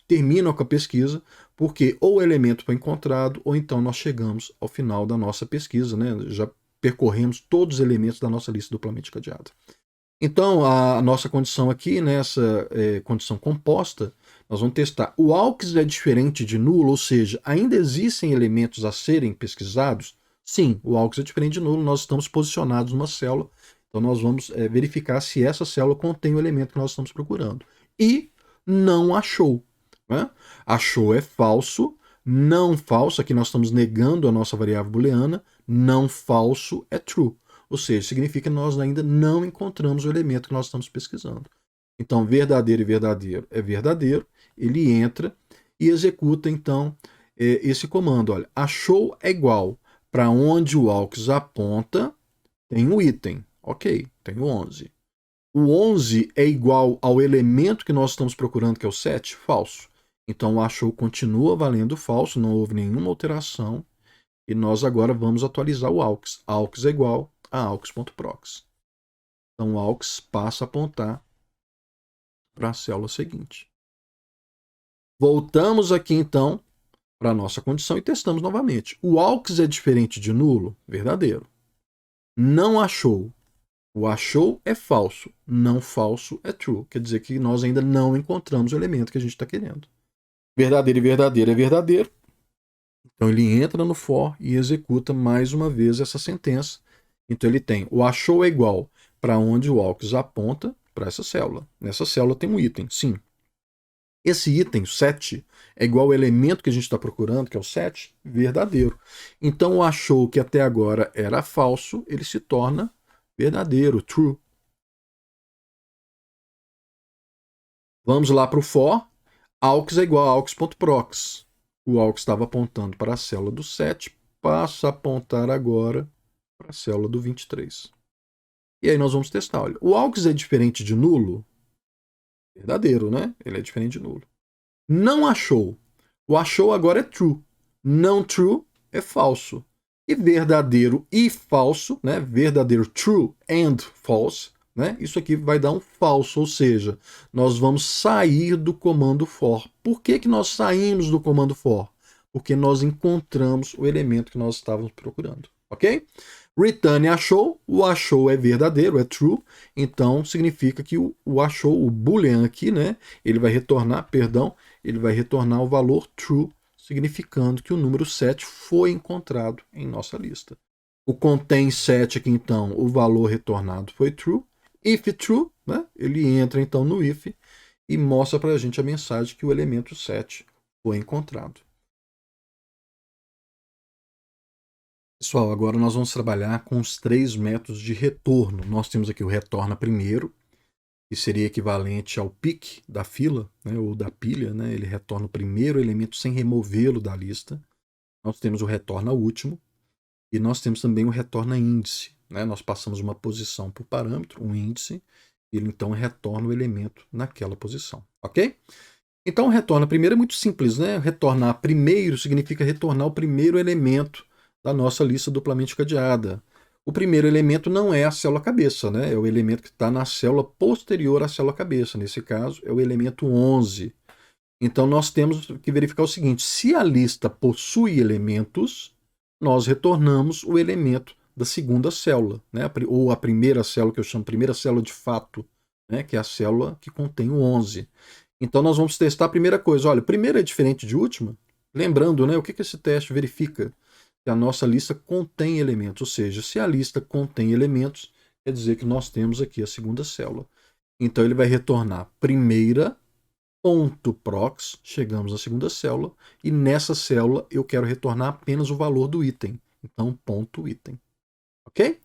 termina com a pesquisa, porque ou o elemento foi encontrado, ou então nós chegamos ao final da nossa pesquisa, né? Já percorremos todos os elementos da nossa lista duplamente cadeada. Então, a nossa condição aqui, nessa condição composta, nós vamos testar. O AUX é diferente de nulo, ou seja, ainda existem elementos a serem pesquisados? Sim, o AUX é diferente de nulo, nós estamos posicionados numa célula, então nós vamos verificar se essa célula contém o elemento que nós estamos procurando. E não achou. Né? Achou é falso, não falso, aqui nós estamos negando a nossa variável booleana, não falso é true. Ou seja, significa que nós ainda não encontramos o elemento que nós estamos pesquisando. Então, verdadeiro e verdadeiro é verdadeiro, ele entra e executa, então, esse comando. Olha, achou é igual para onde o AUX aponta, tem um item. Ok, tem o 11. O 11 é igual ao elemento que nós estamos procurando, que é o 7? Falso. Então, o achou continua valendo falso, não houve nenhuma alteração. E nós agora vamos atualizar o AUX. AUX é igual a AUX.prox. Então, o AUX passa a apontar para a célula seguinte. Voltamos aqui, então, para a nossa condição e testamos novamente. O AUX é diferente de nulo? Verdadeiro. Não achou. O achou é falso. Não falso é true. Quer dizer que nós ainda não encontramos o elemento que a gente está querendo. Verdadeiro e verdadeiro é verdadeiro. Então, ele entra no for e executa mais uma vez essa sentença. Então, ele tem o achou é igual para onde o AUX aponta para essa célula. Nessa célula tem um item, sim. Esse item, 7, é igual ao elemento que a gente está procurando, que é o 7, verdadeiro. Então, o achou que até agora era falso, ele se torna verdadeiro, true. Vamos lá para o for. AUX é igual a AUX.prox. O AUX estava apontando para a célula do 7, passa a apontar agora para a célula do 23. E aí nós vamos testar. Olha, o AUX é diferente de nulo? Verdadeiro, né? Ele é diferente de nulo. Não achou. O achou agora é true. Não true é falso. E verdadeiro e falso, né? Verdadeiro true and false, né? Isso aqui vai dar um falso, ou seja, nós vamos sair do comando for. Por que nós saímos do comando for? Porque nós encontramos o elemento que nós estávamos procurando, ok? Return achou, o achou é verdadeiro, é true, então significa que o achou, o boolean aqui, né? Ele vai retornar o valor true, significando que o número 7 foi encontrado em nossa lista. O contém 7 aqui, então, o valor retornado foi true. If true, né? Ele entra então no if e mostra para a gente a mensagem que o elemento 7 foi encontrado. Pessoal, agora nós vamos trabalhar com os 3 métodos de retorno. Nós temos aqui o retorna primeiro, que seria equivalente ao pick da fila, né, ou da pilha, né? Ele retorna o primeiro elemento sem removê-lo da lista. Nós temos o retorna último e nós temos também o retorna índice, né? Nós passamos uma posição por parâmetro, um índice, e ele então retorna o elemento naquela posição, ok? Então o retorna primeiro é muito simples, né? Retornar primeiro significa retornar o primeiro elemento da nossa lista duplamente cadeada. O primeiro elemento não é a célula cabeça, né? É o elemento que está na célula posterior à célula cabeça. Nesse caso, é o elemento 11. Então, nós temos que verificar o seguinte: se a lista possui elementos, nós retornamos o elemento da segunda célula, né? Ou a primeira célula, que eu chamo primeira célula de fato, né? Que é a célula que contém o 11. Então, nós vamos testar a primeira coisa. Olha, primeira é diferente de última. Lembrando, né? O que esse teste verifica? Que a nossa lista contém elementos, ou seja, se a lista contém elementos, quer dizer que nós temos aqui a segunda célula. Então ele vai retornar primeira ponto prox, chegamos na segunda célula, e nessa célula eu quero retornar apenas o valor do item. Então ponto item. Ok?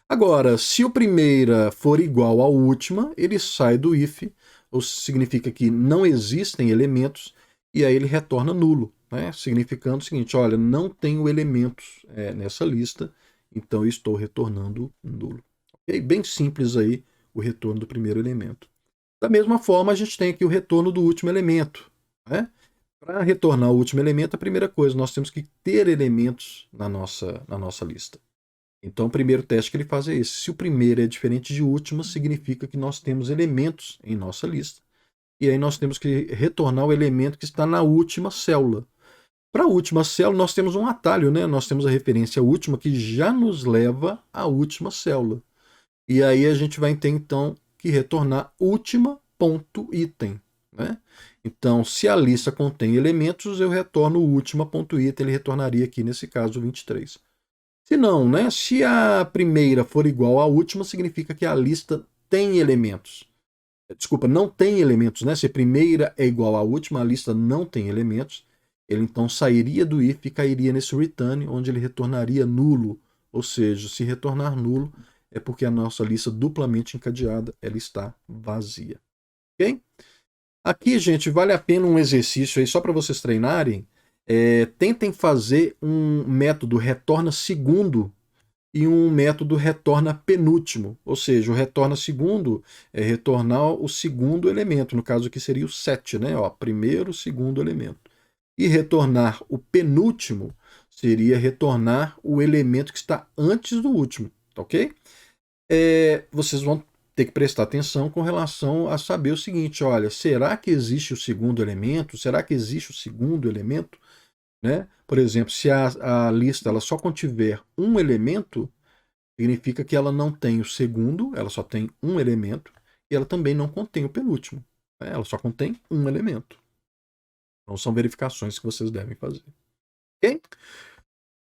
Agora, se o primeira for igual à última, ele sai do if, ou significa que não existem elementos, e aí ele retorna nulo, né? Significando o seguinte: olha, não tenho elementos nessa lista, então eu estou retornando nulo. Okay? Bem simples aí o retorno do primeiro elemento. Da mesma forma, a gente tem aqui o retorno do último elemento. Né? Para retornar o último elemento, a primeira coisa, nós temos que ter elementos na nossa lista. Então, o primeiro teste que ele faz é esse. Se o primeiro é diferente de último, significa que nós temos elementos em nossa lista. E aí nós temos que retornar o elemento que está na última célula. Para a última célula, nós temos um atalho, né? Nós temos a referência última que já nos leva à última célula. E aí a gente vai ter, então, que retornar última.item. Né? Então, se a lista contém elementos, eu retorno última.item, ele retornaria aqui, nesse caso, 23. Se não, né? Se a primeira for igual à última, significa que a lista tem elementos. Desculpa, não tem elementos, né? Se a primeira é igual à última, a lista não tem elementos. Ele então sairia do if e cairia nesse return, onde ele retornaria nulo. Ou seja, se retornar nulo, é porque a nossa lista duplamente encadeada ela está vazia. Ok? Aqui, gente, vale a pena um exercício aí só para vocês treinarem. Tentem fazer um método retorna segundo e um método retorna penúltimo, ou seja, o retorna segundo é retornar o segundo elemento, no caso aqui seria o 7, né? Ó, primeiro, segundo elemento. E retornar o penúltimo seria retornar o elemento que está antes do último, tá ok? Vocês vão ter que prestar atenção com relação a saber o seguinte, olha, será que existe o segundo elemento? Será que existe o segundo elemento? Né? Por exemplo, se a lista ela só contiver um elemento, significa que ela não tem o segundo, ela só tem um elemento, e ela também não contém o penúltimo. Né? Ela só contém um elemento. Então são verificações que vocês devem fazer. Ok?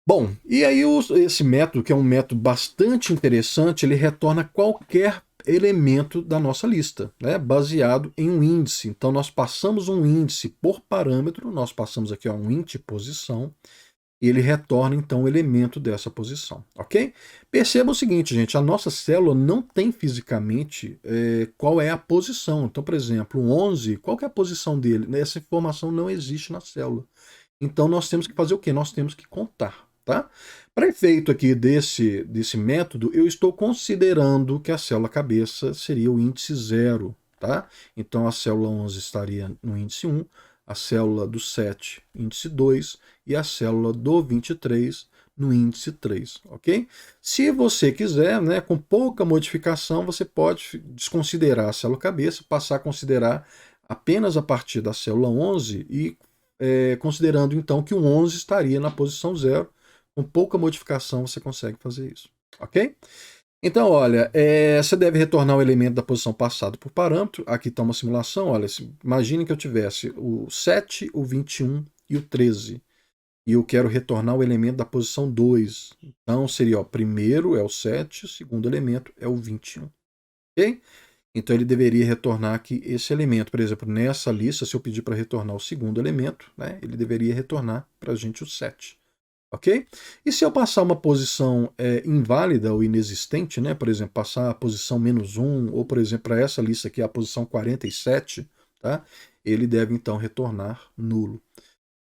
Bom, e aí esse método, que é um método bastante interessante, ele retorna qualquer elemento da nossa lista, né? Baseado em um índice. Então nós passamos um índice por parâmetro, nós passamos aqui um int posição, e ele retorna então o elemento dessa posição, ok? Perceba o seguinte, gente, a nossa célula não tem fisicamente qual é a posição. Então, por exemplo, o 11, qual que é a posição dele? Essa informação não existe na célula. Então, nós temos que fazer o quê? Nós temos que contar, tá? Para efeito aqui desse método, eu estou considerando que a célula cabeça seria o índice 0, tá? Então, a célula 11 estaria no índice 1, a célula do 7, índice 2, e a célula do 23 no índice 3, ok? Se você quiser, né, com pouca modificação, você pode desconsiderar a célula cabeça, passar a considerar apenas a partir da célula 11 e considerando então que o 11 estaria na posição 0, com pouca modificação você consegue fazer isso, ok? Então, olha, você deve retornar o elemento da posição passada por parâmetro. Aqui está uma simulação, olha, imagine que eu tivesse o 7, o 21 e o 13. E eu quero retornar o elemento da posição 2. Então, seria, ó, primeiro é o 7, o segundo elemento é o 21. Ok? Então, ele deveria retornar aqui esse elemento. Por exemplo, nessa lista, se eu pedir para retornar o segundo elemento, né, ele deveria retornar para a gente o 7. Ok? E se eu passar uma posição inválida ou inexistente, né? Por exemplo, passar a posição -1, ou por exemplo, para essa lista aqui, a posição 47, tá? Ele deve então retornar nulo.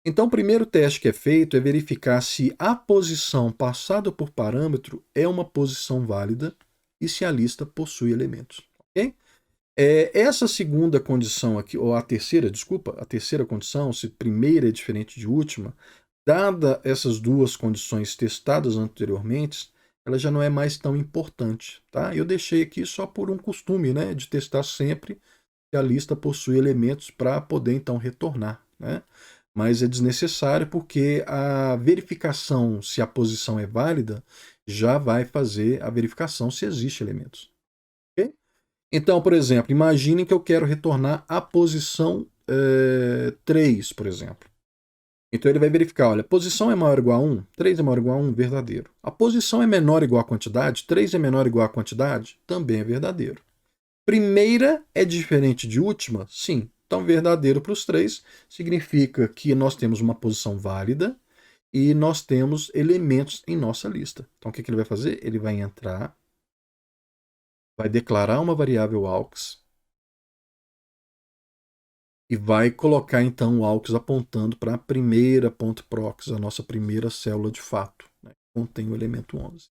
Então, o primeiro teste que é feito é verificar se a posição passada por parâmetro é uma posição válida e se a lista possui elementos. Ok? Essa segunda condição aqui, ou a terceira, desculpa, a terceira condição, se primeira é diferente de última, dada essas duas condições testadas anteriormente, ela já não é mais tão importante, tá? Eu deixei aqui só por um costume, né, de testar sempre que a lista possui elementos para poder então retornar, né? Mas é desnecessário porque a verificação se a posição é válida já vai fazer a verificação se existe elementos. Ok? Então, por exemplo, imaginem que eu quero retornar a posição 3, por exemplo. Então ele vai verificar, olha, posição é maior ou igual a 1, 3 é maior ou igual a 1, verdadeiro. A posição é menor ou igual a quantidade, 3 é menor ou igual a quantidade, também é verdadeiro. Primeira é diferente de última? Sim. Então, verdadeiro para os três significa que nós temos uma posição válida e nós temos elementos em nossa lista. Então, o que ele vai fazer? Ele vai entrar, vai declarar uma variável aux e vai colocar então o aux apontando para a primeira .prox, a nossa primeira célula de fato, né, que contém o elemento 11.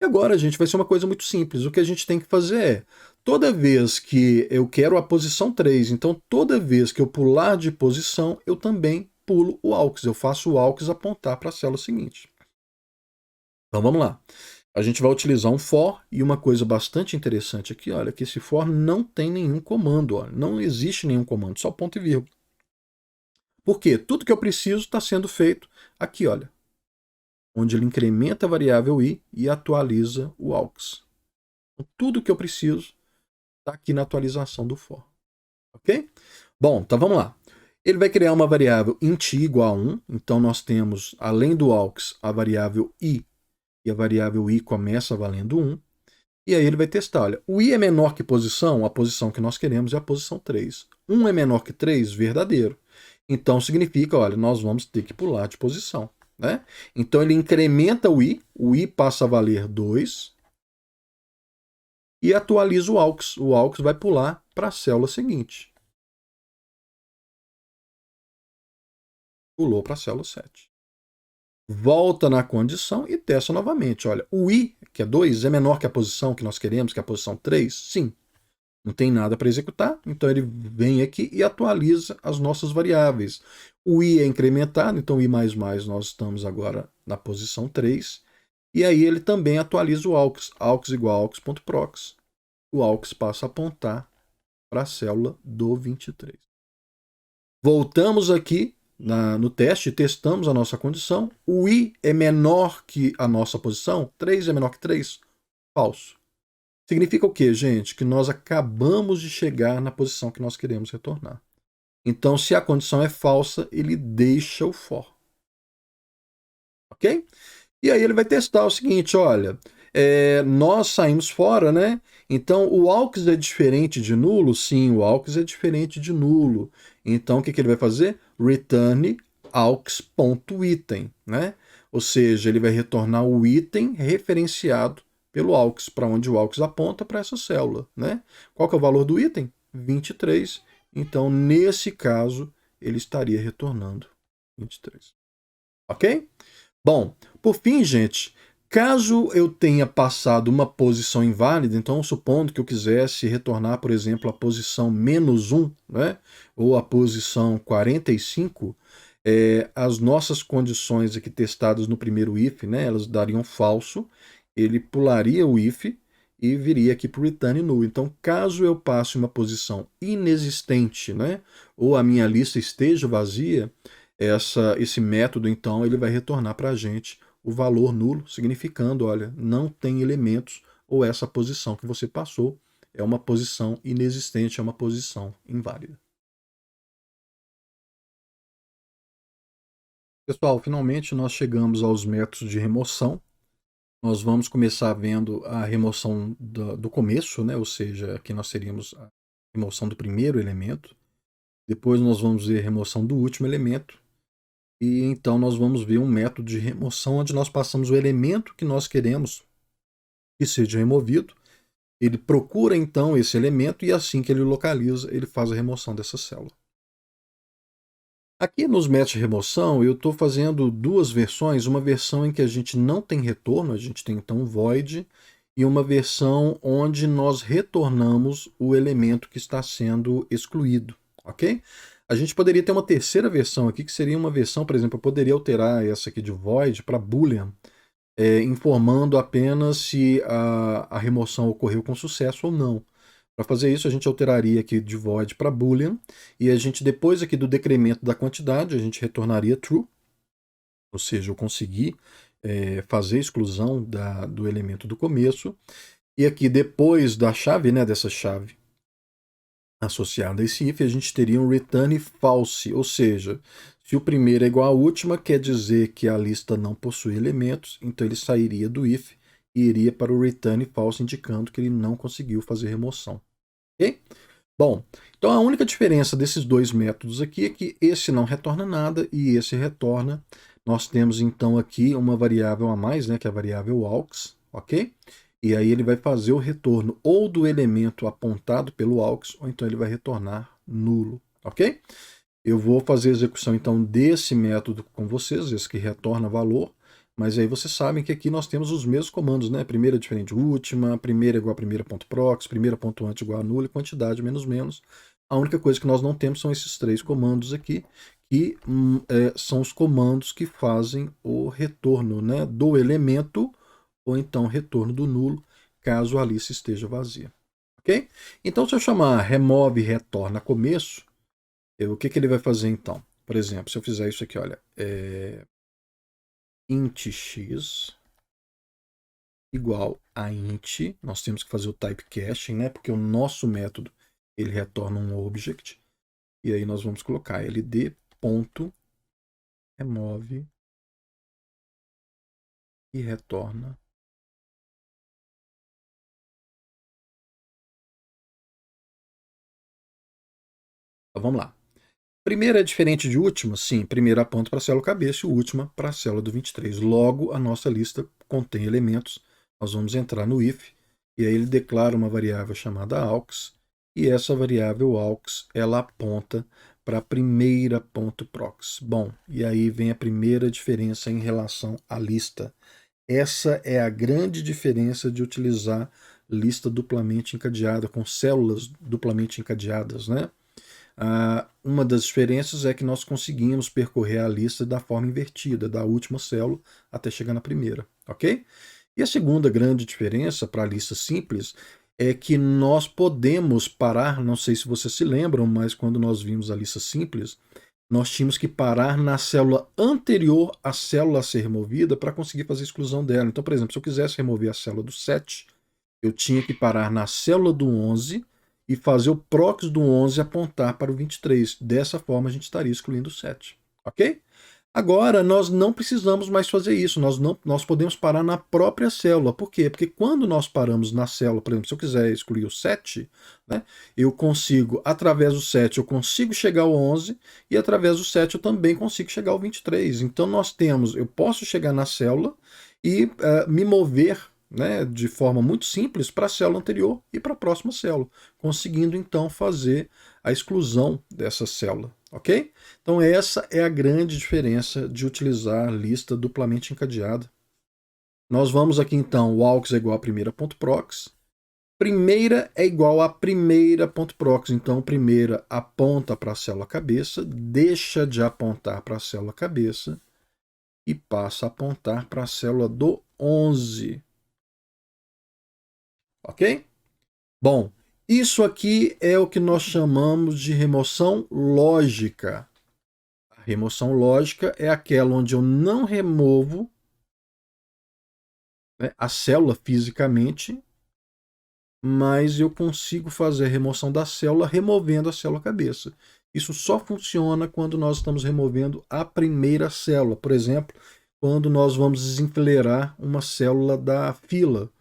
E agora, gente, vai ser uma coisa muito simples. O que a gente tem que fazer é, toda vez que eu quero a posição 3, então toda vez que eu pular de posição, eu também pulo o AUX. Eu faço o AUX apontar para a célula seguinte. Então vamos lá. A gente vai utilizar um for e uma coisa bastante interessante aqui, olha, que esse for não tem nenhum comando, olha, não existe nenhum comando, só ponto e vírgula. Por quê? Tudo que eu preciso está sendo feito aqui, olha, onde ele incrementa a variável i e atualiza o aux. Então, tudo que eu preciso está aqui na atualização do for. Ok? Bom, então vamos lá. Ele vai criar uma variável int i igual a 1. Então nós temos, além do aux, a variável i. E a variável i começa valendo 1. E aí ele vai testar, olha, o i é menor que posição, a posição que nós queremos é a posição 3. 1 é menor que 3, verdadeiro. Então significa, olha, nós vamos ter que pular de posição. Né? Então ele incrementa o i passa a valer 2 e atualiza o aux. O aux vai pular para a célula seguinte. Pulou para a célula 7. Volta na condição e testa novamente. Olha, o i, que é 2, é menor que a posição que nós queremos, que é a posição 3? Sim. Não tem nada para executar, então ele vem aqui e atualiza as nossas variáveis. O i é incrementado, então i++, nós estamos agora na posição 3. E aí ele também atualiza o aux. Aux igual a aux.prox. O aux passa a apontar para a célula do 23. Voltamos aqui no teste, testamos a nossa condição. O i é menor que a nossa posição? 3 é menor que 3? Falso. Significa o quê, gente? Que nós acabamos de chegar na posição que nós queremos retornar. Então, se a condição é falsa, ele deixa o for. Ok? E aí ele vai testar o seguinte, olha, nós saímos fora, né? Então, o aux é diferente de nulo? Sim, o aux é diferente de nulo. Então, o que ele vai fazer? Return aux.item, né? Ou seja, ele vai retornar o item referenciado pelo aux, para onde o aux aponta para essa célula, né? Qual que é o valor do item? 23. Então, nesse caso, ele estaria retornando 23. Ok? Bom, por fim, gente, caso eu tenha passado uma posição inválida, então supondo que eu quisesse retornar, por exemplo, a posição -1, né, ou a posição 45, as nossas condições aqui testadas no primeiro if, né, elas dariam falso, ele pularia o if e viria aqui para o return null. Então, caso eu passe uma posição inexistente, né, ou a minha lista esteja vazia, esse método, então, ele vai retornar para a gente o valor nulo, significando, olha, não tem elementos ou essa posição que você passou é uma posição inexistente, é uma posição inválida. Pessoal, finalmente nós chegamos aos métodos de remoção. Nós vamos começar vendo a remoção do começo, né? Ou seja, aqui nós teríamos a remoção do primeiro elemento. Depois nós vamos ver a remoção do último elemento. E então nós vamos ver um método de remoção onde nós passamos o elemento que nós queremos que seja removido. Ele procura então esse elemento e assim que ele localiza, ele faz a remoção dessa célula. Aqui nos métodos de remoção, eu estou fazendo duas versões. Uma versão em que a gente não tem retorno, a gente tem então void, e uma versão onde nós retornamos o elemento que está sendo excluído, ok? A gente poderia ter uma terceira versão aqui, que seria uma versão, por exemplo, eu poderia alterar essa aqui de void para boolean, informando apenas se a remoção ocorreu com sucesso ou não. Para fazer isso, a gente alteraria aqui de void para boolean, e a gente, depois aqui do decremento da quantidade, a gente retornaria true, ou seja, eu consegui fazer a exclusão do elemento do começo, e aqui depois da chave, né, dessa chave associada a esse if, a gente teria um return false, ou seja, se o primeiro é igual à última, quer dizer que a lista não possui elementos, então ele sairia do if e iria para o return false, indicando que ele não conseguiu fazer remoção. Ok? Bom, então a única diferença desses dois métodos aqui é que esse não retorna nada e esse retorna. Nós temos então aqui uma variável a mais, né, que é a variável aux, ok? E aí ele vai fazer o retorno ou do elemento apontado pelo aux, ou então ele vai retornar nulo, ok? Eu vou fazer a execução então desse método com vocês, esse que retorna valor. Mas aí vocês sabem que aqui nós temos os mesmos comandos, né? Primeira diferente de última, primeira igual a primeira.prox, primeira.ante igual a nulo e quantidade menos menos. A única coisa que nós não temos são esses três comandos aqui, que são os comandos que fazem o retorno, né, do elemento ou então retorno do nulo, caso a lista esteja vazia. Ok? Então, se eu chamar remove retorna começo, o que ele vai fazer então? Por exemplo, se eu fizer isso aqui, olha, int x igual a int, nós temos que fazer o typecasting, né? Porque o nosso método ele retorna um object, e aí nós vamos colocar ld.remove e retorna. Então, vamos lá. Primeira é diferente de última? Sim, primeira aponta para a célula cabeça e última para a célula do 23. Logo, a nossa lista contém elementos. Nós vamos entrar no if, e aí ele declara uma variável chamada aux, e essa variável aux, ela aponta para a primeira .prox. Bom, e aí vem a primeira diferença em relação à lista. Essa é a grande diferença de utilizar lista duplamente encadeada, com células duplamente encadeadas, né? Uma das diferenças é que nós conseguimos percorrer a lista da forma invertida, da última célula até chegar na primeira, ok? E a segunda grande diferença para a lista simples é que nós podemos parar, não sei se vocês se lembram, mas quando nós vimos a lista simples, nós tínhamos que parar na célula anterior à célula a ser removida para conseguir fazer a exclusão dela. Então, por exemplo, se eu quisesse remover a célula do 7, eu tinha que parar na célula do 11 e fazer o prox do 11 apontar para o 23. Dessa forma, a gente estaria excluindo o 7. Ok? Agora, nós não precisamos mais fazer isso. Nós podemos parar na própria célula. Por quê? Porque quando nós paramos na célula, por exemplo, se eu quiser excluir o 7, né, eu consigo, através do 7, eu consigo chegar ao 11, e através do 7 eu também consigo chegar ao 23. Então, eu posso chegar na célula e me mover, né, de forma muito simples para a célula anterior e para a próxima célula, conseguindo então fazer a exclusão dessa célula, ok? Então essa é a grande diferença de utilizar lista duplamente encadeada. Nós vamos aqui então, o aux é igual a primeira.prox, primeira é igual a primeira.prox, então primeira aponta para a célula cabeça, deixa de apontar para a célula cabeça e passa a apontar para a célula do 11. Ok? Bom, isso aqui é o que nós chamamos de remoção lógica. A remoção lógica é aquela onde eu não removo, né, a célula fisicamente, mas eu consigo fazer a remoção da célula removendo a célula cabeça. Isso só funciona quando nós estamos removendo a primeira célula. Por exemplo, quando nós vamos desenfileirar uma célula da fila.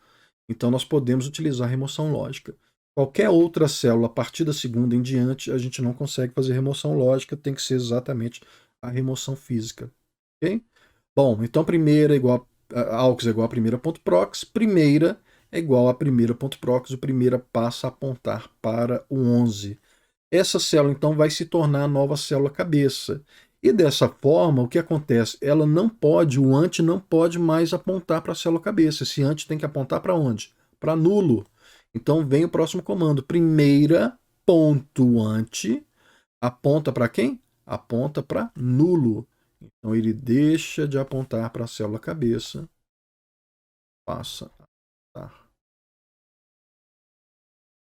Então nós podemos utilizar a remoção lógica. Qualquer outra célula, a partir da segunda em diante, a gente não consegue fazer remoção lógica, tem que ser exatamente a remoção física. Okay? Bom, então primeira é igual a aux é igual a primeira.prox, primeira é igual a primeira.prox, o primeira passa a apontar para o 11. Essa célula então vai se tornar a nova célula cabeça. E dessa forma, o que acontece? O ante não pode mais apontar para a célula cabeça. Esse ante tem que apontar para onde? Para nulo. Então vem o próximo comando. Primeira.ante aponta para quem? Aponta para nulo. Então ele deixa de apontar para a célula cabeça, passa a apontar.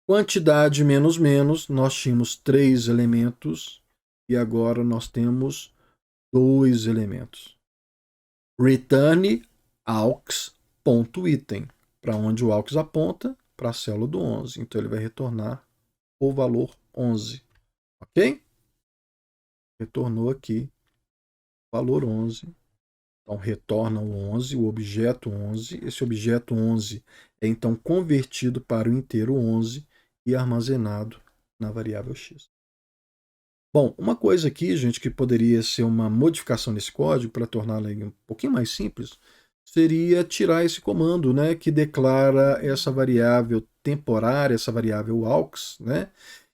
Quantidade menos menos, nós tínhamos 3 elementos e agora nós temos 2 elementos. Return aux.item, para onde o aux aponta, para a célula do 11. Então ele vai retornar o valor 11. Ok? Retornou aqui o valor 11. Então retorna o 11, o objeto 11. Esse objeto 11 é então convertido para o inteiro 11 e armazenado na variável x. Bom, uma coisa aqui, gente, que poderia ser uma modificação nesse código para torná-lo um pouquinho mais simples, seria tirar esse comando, né, que declara essa variável temporária, essa variável aux, né?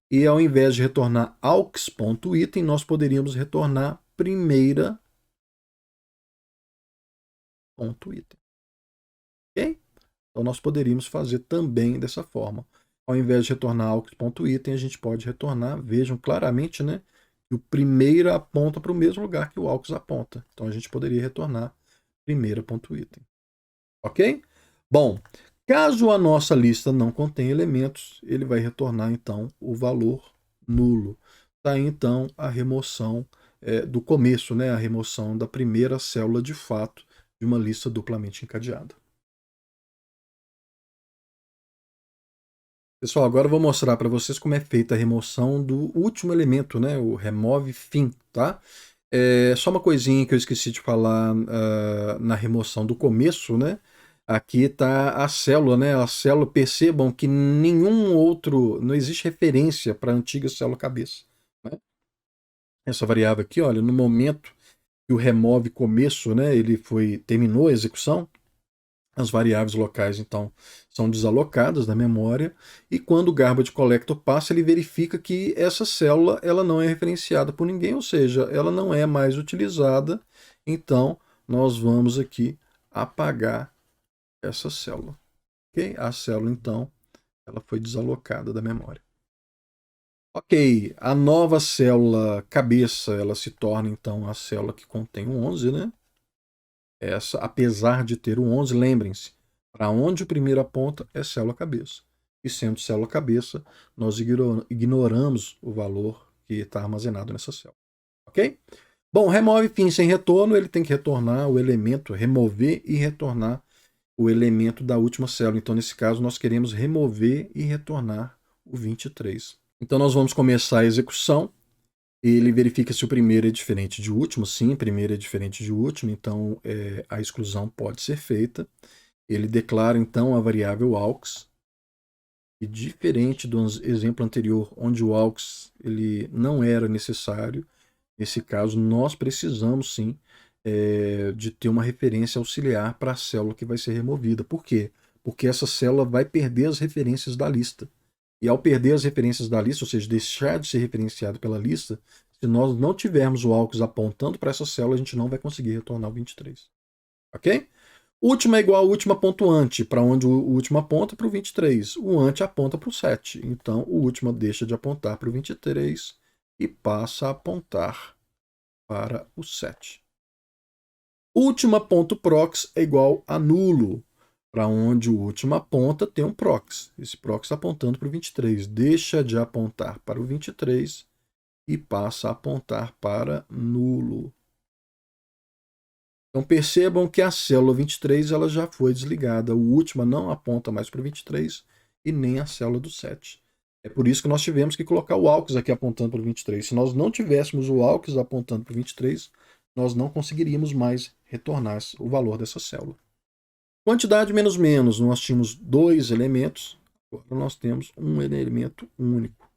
E ao invés de retornar aux.item, nós poderíamos retornar primeira ponto item. Ok? Então nós poderíamos fazer também dessa forma. Ao invés de retornar aux.item, a gente pode retornar, vejam claramente, né, que o primeiro aponta para o mesmo lugar que o aux aponta. Então a gente poderia retornar primeira.item. Ok? Bom, caso a nossa lista não contenha elementos, ele vai retornar então o valor nulo. Tá aí então a remoção do começo, né, a remoção da primeira célula de fato de uma lista duplamente encadeada. Pessoal, agora eu vou mostrar para vocês como é feita a remoção do último elemento, né? O remove fim, tá? Só uma coisinha que eu esqueci de falar na remoção do começo, né? Aqui está a célula, né? A célula, percebam que nenhum outro, não existe referência para a antiga célula cabeça, né? Essa variável aqui, olha, no momento que o remove começo, né? Ele terminou a execução. As variáveis locais, então, são desalocadas da memória, e quando o garbage collector passa, ele verifica que essa célula ela não é referenciada por ninguém, ou seja, ela não é mais utilizada, então nós vamos aqui apagar essa célula. Ok? A célula, então, ela foi desalocada da memória. Ok, a nova célula cabeça, ela se torna, então, a célula que contém o 11, né? Essa, apesar de ter o 11, lembrem-se, para onde o primeiro aponta é célula cabeça. E sendo célula cabeça, nós ignoramos o valor que está armazenado nessa célula. Ok? Bom, remove fim sem retorno, ele tem que retornar o elemento, remover e retornar o elemento da última célula. Então, nesse caso, nós queremos remover e retornar o 23. Então, nós vamos começar a execução. Ele verifica se o primeiro é diferente de último. Sim, primeiro é diferente de último, então a exclusão pode ser feita. Ele declara então a variável aux, e diferente do exemplo anterior, onde o aux ele não era necessário, nesse caso nós precisamos sim de ter uma referência auxiliar para a célula que vai ser removida. Por quê? Porque essa célula vai perder as referências da lista. E ao perder as referências da lista, ou seja, deixar de ser referenciado pela lista, se nós não tivermos o aux apontando para essa célula, a gente não vai conseguir retornar o 23. Ok? Última é igual a última pontuante, para onde o último aponta para o 23. O ante aponta para o 7. Então, o último deixa de apontar para o 23 e passa a apontar para o 7. Última.prox é igual a nulo, para onde o último aponta tem um prox. Esse prox está apontando para o 23. Deixa de apontar para o 23 e passa a apontar para nulo. Então percebam que a célula 23 ela já foi desligada. O último não aponta mais para o 23 e nem a célula do 7. É por isso que nós tivemos que colocar o aux aqui apontando para o 23. Se nós não tivéssemos o aux apontando para o 23, nós não conseguiríamos mais retornar o valor dessa célula. Quantidade menos menos, nós tínhamos dois elementos, agora nós temos um elemento único.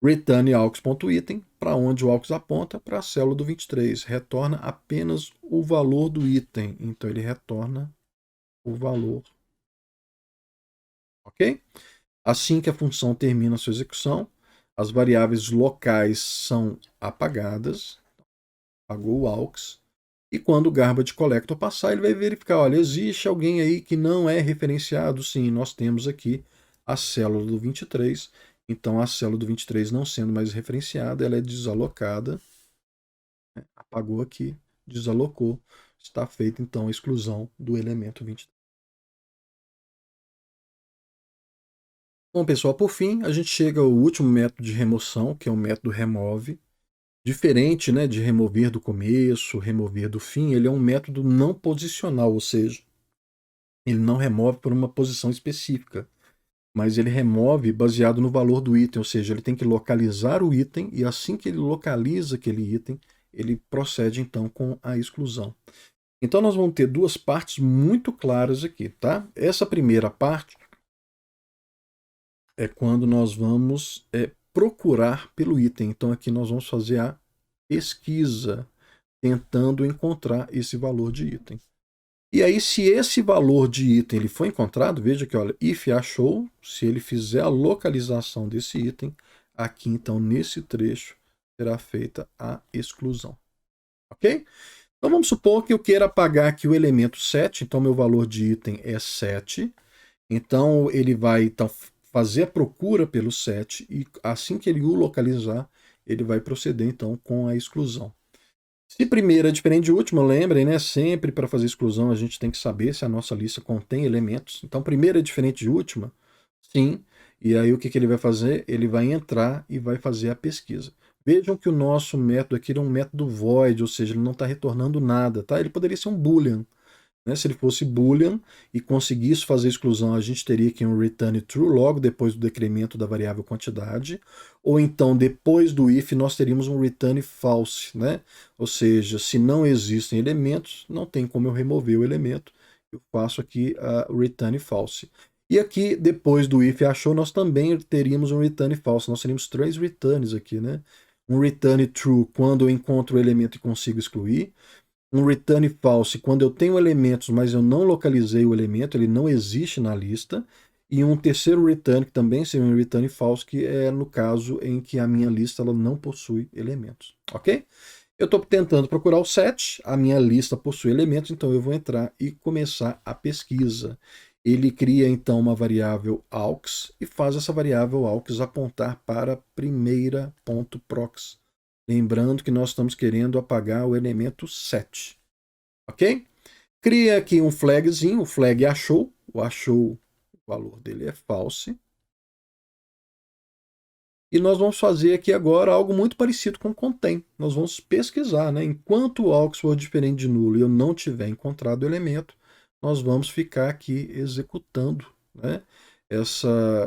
Return aux.item, para onde o aux aponta, para a célula do 23. Retorna apenas o valor do item, então ele retorna o valor. Ok? Assim que a função termina a sua execução, as variáveis locais são apagadas, apagou o aux, e quando o garbage collector passar, ele vai verificar, olha, existe alguém aí que não é referenciado? Sim, nós temos aqui a célula do 23, então a célula do 23 não sendo mais referenciada, ela é desalocada, né? Apagou aqui, desalocou, está feita então a exclusão do elemento 23. Bom, pessoal, por fim, a gente chega ao último método de remoção, que é o método remove. Diferente, né, de remover do começo, remover do fim, ele é um método não posicional, ou seja, ele não remove por uma posição específica, mas ele remove baseado no valor do item, ou seja, ele tem que localizar o item e assim que ele localiza aquele item, ele procede então com a exclusão. Então nós vamos ter duas partes muito claras aqui, tá? Essa primeira parte é quando nós vamos procurar pelo item. Então aqui nós vamos fazer a pesquisa, tentando encontrar esse valor de item. E aí, se esse valor de item ele foi encontrado, veja que, olha, if achou, se ele fizer a localização desse item, aqui então nesse trecho será feita a exclusão. Ok? Então vamos supor que eu queira apagar aqui o elemento 7, então meu valor de item é 7. Então ele vai fazer a procura pelo 7 e assim que ele o localizar, ele vai proceder então com a exclusão. Se primeira é diferente de última, lembrem, né? Sempre para fazer exclusão a gente tem que saber se a nossa lista contém elementos. Então primeira é diferente de última, sim. E aí o que ele vai fazer? Ele vai entrar e vai fazer a pesquisa. Vejam que o nosso método aqui é um método void, ou seja, ele não está retornando nada, tá? Ele poderia ser um boolean, né? Se ele fosse boolean e conseguisse fazer exclusão, a gente teria aqui um return true logo depois do decremento da variável quantidade, ou então depois do if nós teríamos um return false, né? Ou seja, se não existem elementos, não tem como eu remover o elemento, eu faço aqui a return false. E aqui, depois do if achou, nós também teríamos um return false, nós teríamos 3 returns aqui, né? Um return true quando eu encontro o elemento e consigo excluir, um return false quando eu tenho elementos, mas eu não localizei o elemento, ele não existe na lista, e um terceiro return, que também seria um return false, que é no caso em que a minha lista ela não possui elementos, ok? Eu estou tentando procurar o 7, a minha lista possui elementos, então eu vou entrar e começar a pesquisa. Ele cria então uma variável aux e faz essa variável aux apontar para primeira.prox. Lembrando que nós estamos querendo apagar o elemento 7. Ok? Cria aqui um flagzinho, o flag achou. O achou, o valor dele é false. E nós vamos fazer aqui agora algo muito parecido com contém. Nós vamos pesquisar, né? Enquanto o aux for diferente de nulo e eu não tiver encontrado o elemento, nós vamos ficar aqui executando, né?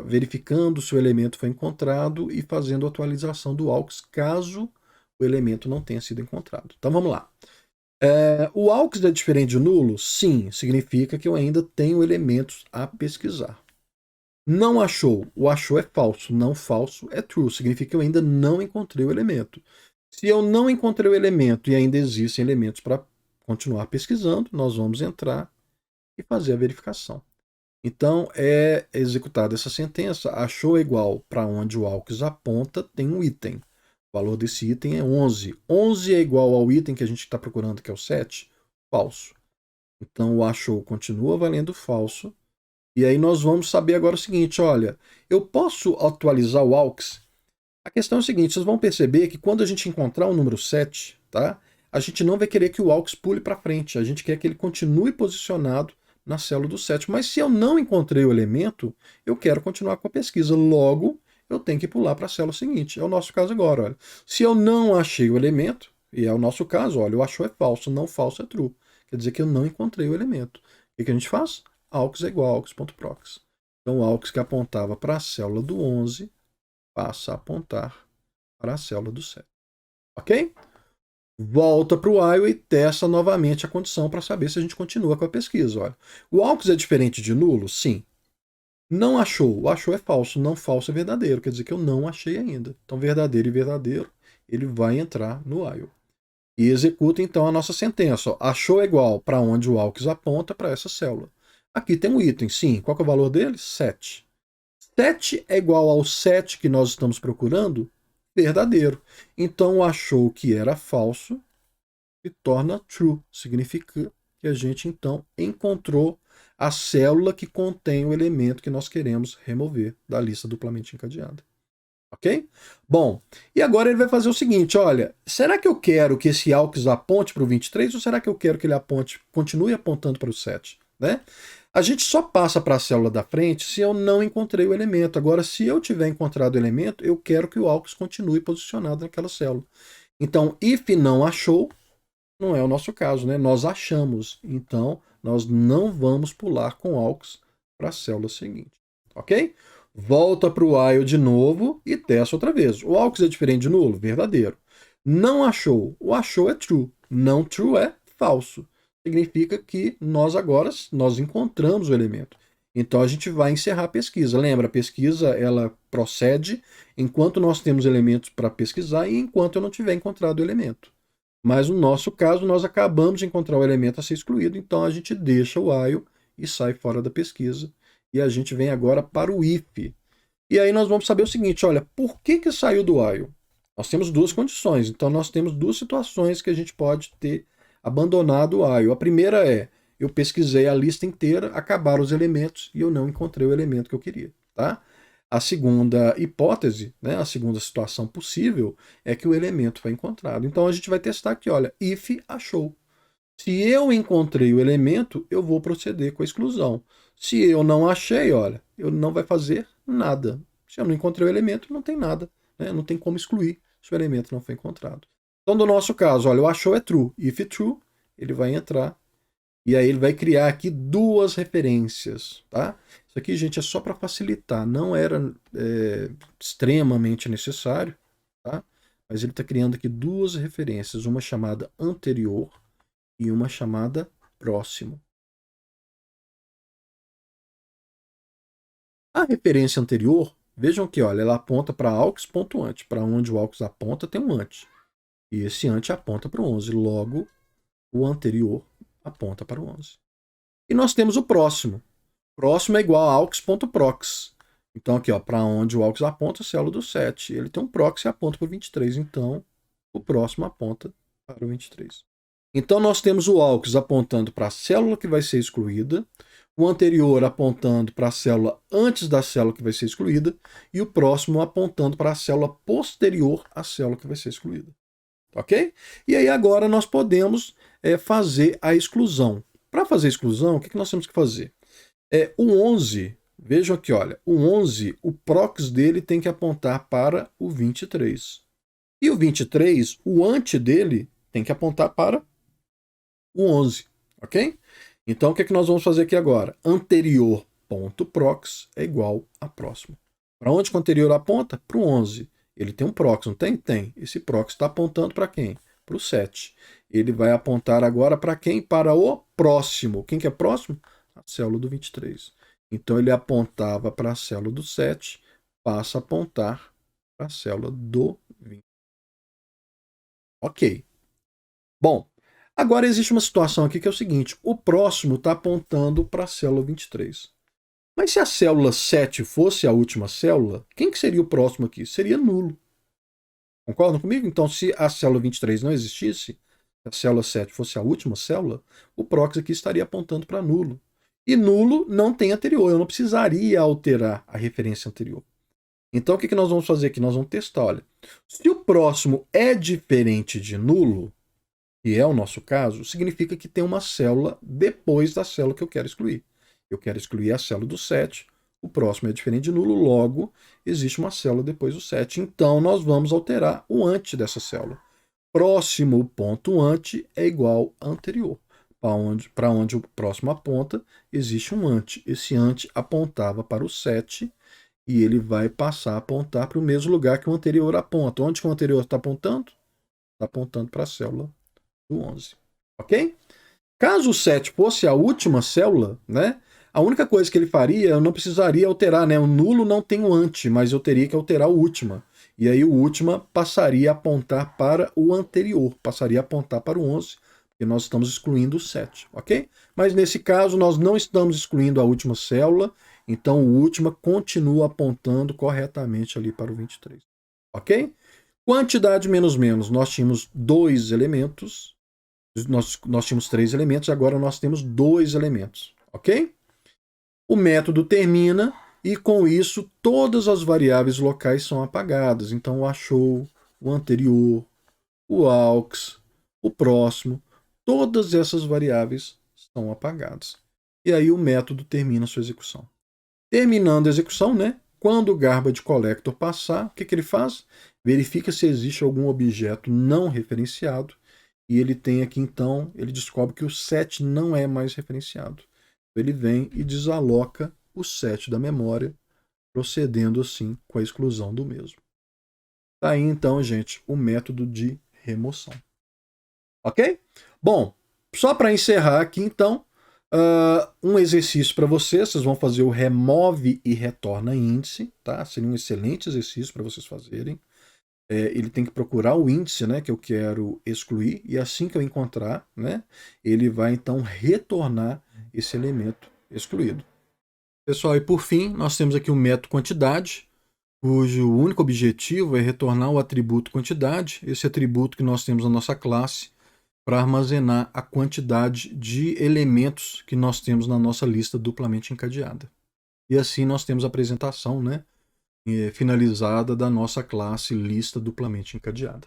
Verificando se o elemento foi encontrado e fazendo a atualização do aux caso o elemento não tenha sido encontrado. Então vamos lá. O aux é diferente de nulo? Sim, significa que eu ainda tenho elementos a pesquisar. Não achou. O achou é falso. Não falso é true. Significa que eu ainda não encontrei o elemento. Se eu não encontrei o elemento e ainda existem elementos para continuar pesquisando, nós vamos entrar e fazer a verificação. Então é executada essa sentença. Achou é igual para onde o aux aponta, tem um item. O valor desse item é 11. 11 é igual ao item que a gente está procurando, que é o 7? Falso. Então o achou continua valendo falso. E aí nós vamos saber agora o seguinte, olha, eu posso atualizar o aux? A questão é o seguinte, vocês vão perceber que quando a gente encontrar o número 7, tá? A gente não vai querer que o aux pule para frente, a gente quer que ele continue posicionado na célula do 7. Mas se eu não encontrei o elemento, eu quero continuar com a pesquisa. Logo, eu tenho que pular para a célula seguinte. É o nosso caso agora, olha. Se eu não achei o elemento, e é o nosso caso, olha, o achou é falso, não falso é true. Quer dizer que eu não encontrei o elemento. O que a gente faz? Aux é igual a aux.prox. Então o aux que apontava para a célula do 11 passa a apontar para a célula do 7. Ok? Volta para o while e testa novamente a condição para saber se a gente continua com a pesquisa. Olha. O aux é diferente de nulo? Sim. Não achou. O achou é falso. Não falso é verdadeiro. Quer dizer que eu não achei ainda. Então, verdadeiro e verdadeiro, ele vai entrar no while. E executa, então, a nossa sentença. Ó. Achou é igual para onde o aux aponta para essa célula. Aqui tem um item. Sim. Qual que é o valor dele? 7. 7 é igual ao 7 que nós estamos procurando? Verdadeiro. Então, achou que era falso se torna true. Significa que a gente, então, encontrou a célula que contém o elemento que nós queremos remover da lista duplamente encadeada. Ok? Bom, e agora ele vai fazer o seguinte, olha, será que eu quero que esse aux aponte para o 23 ou será que eu quero que ele continue apontando para o 7? Né? A gente só passa para a célula da frente se eu não encontrei o elemento. Agora, se eu tiver encontrado o elemento, eu quero que o aux continue posicionado naquela célula. Então, if não achou, não é o nosso caso, né? Nós achamos. Então, nós não vamos pular com aux para a célula seguinte. Ok? Volta para o while de novo e testa outra vez. O aux é diferente de nulo? Verdadeiro. Não achou. O achou é true. Não true é falso. Significa que nós agora encontramos o elemento. Então a gente vai encerrar a pesquisa. Lembra, a pesquisa ela procede enquanto nós temos elementos para pesquisar e enquanto eu não tiver encontrado o elemento. Mas no nosso caso, nós acabamos de encontrar o elemento a ser excluído, então a gente deixa o while e sai fora da pesquisa. E a gente vem agora para o if. E aí nós vamos saber o seguinte, olha, por que saiu do while? Nós temos duas condições, então nós temos duas situações que a gente pode ter abandonado o while. A primeira é, eu pesquisei a lista inteira, acabaram os elementos e eu não encontrei o elemento que eu queria, tá? A segunda hipótese, né, a segunda situação possível, é que o elemento foi encontrado. Então a gente vai testar aqui, olha, if achou. Se eu encontrei o elemento, eu vou proceder com a exclusão. Se eu não achei, olha, eu não vai fazer nada. Se eu não encontrei o elemento, não tem nada, né? Não tem como excluir se o elemento não foi encontrado. Então, no nosso caso, olha, o achou é true. If true, ele vai entrar e aí ele vai criar aqui duas referências, tá? Isso aqui, gente, é só para facilitar. Não era extremamente necessário, tá? Mas ele está criando aqui duas referências, uma chamada anterior e uma chamada próximo. A referência anterior, vejam que, olha, ela aponta para aux.ant. Para onde o aux aponta tem um ant. E esse ant aponta para o 11. Logo, o anterior aponta para o 11. E nós temos o próximo. Próximo é igual a aux.prox. Então, aqui, para onde o aux aponta, célula do 7. Ele tem um proxy e aponta para o 23. Então, o próximo aponta para o 23. Então, nós temos o aux apontando para a célula que vai ser excluída, o anterior apontando para a célula antes da célula que vai ser excluída, e o próximo apontando para a célula posterior à célula que vai ser excluída. Ok? E aí, agora, nós podemos fazer a exclusão. Para fazer a exclusão, o que nós temos que fazer? O 11, vejam aqui, olha, o 11, o prox dele tem que apontar para o 23. E o 23, o ante dele tem que apontar para o 11, ok? Então, o que nós vamos fazer aqui agora? Anterior.prox é igual a próximo. Para onde o anterior aponta? Para o 11. Ele tem um prox, não tem? Tem. Esse prox está apontando para quem? Para o 7. Ele vai apontar agora para quem? Para o próximo. Quem que é próximo? A célula do 23. Então, ele apontava para a célula do 7, passa a apontar para a célula do 20. Ok. Bom, agora existe uma situação aqui que é o seguinte: o próximo está apontando para a célula 23. Mas se a célula 7 fosse a última célula, quem que seria o próximo aqui? Seria nulo. Concordam comigo? Então, se a célula 23 não existisse, se a célula 7 fosse a última célula, o proxy aqui estaria apontando para nulo. E nulo não tem anterior, eu não precisaria alterar a referência anterior. Então, o que nós vamos fazer aqui? Nós vamos testar, olha. Se o próximo é diferente de nulo, que é o nosso caso, significa que tem uma célula depois da célula que eu quero excluir. Eu quero excluir a célula do 7, o próximo é diferente de nulo, logo existe uma célula depois do 7. Então, nós vamos alterar o ante dessa célula. Próximo.ante é igual a anterior. Para onde o próximo aponta, existe um ante. Esse ante apontava para o 7 e ele vai passar a apontar para o mesmo lugar que o anterior aponta. Onde que o anterior está apontando? Está apontando para a célula do 11. Ok? Caso o 7 fosse a última célula, né? A única coisa que ele faria, eu não precisaria alterar, né? O nulo não tem o ante, mas eu teria que alterar o última. E aí o última passaria a apontar para o anterior, passaria a apontar para o 11, porque nós estamos excluindo o 7, ok? Mas nesse caso nós não estamos excluindo a última célula, então o última continua apontando corretamente ali para o 23, ok? Quantidade menos menos, nós tínhamos 2 elementos, nós tínhamos 3 elementos, agora nós temos 2 elementos, ok? O método termina e com isso todas as variáveis locais são apagadas. Então o achou, o anterior, o aux, o próximo, todas essas variáveis são apagadas. E aí o método termina a sua execução. Terminando a execução, né? Quando o garbage collector passar, o que ele faz? Verifica se existe algum objeto não referenciado. E ele tem aqui, então, ele descobre que o 7 não é mais referenciado. Ele vem e desaloca o 7 da memória, procedendo assim com a exclusão do mesmo. Tá aí, então, gente, o método de remoção. Ok? Bom, só para encerrar aqui, então, um exercício para vocês. Vocês vão fazer o remove e retorna índice, tá? Seria um excelente exercício para vocês fazerem. Ele tem que procurar o índice, né, que eu quero excluir, e assim que eu encontrar, né, ele vai então retornar esse elemento excluído. Pessoal, e por fim, nós temos aqui o método quantidade, cujo único objetivo é retornar o atributo quantidade, esse atributo que nós temos na nossa classe, para armazenar a quantidade de elementos que nós temos na nossa lista duplamente encadeada. E assim nós temos a apresentação, né, finalizada da nossa classe lista duplamente encadeada.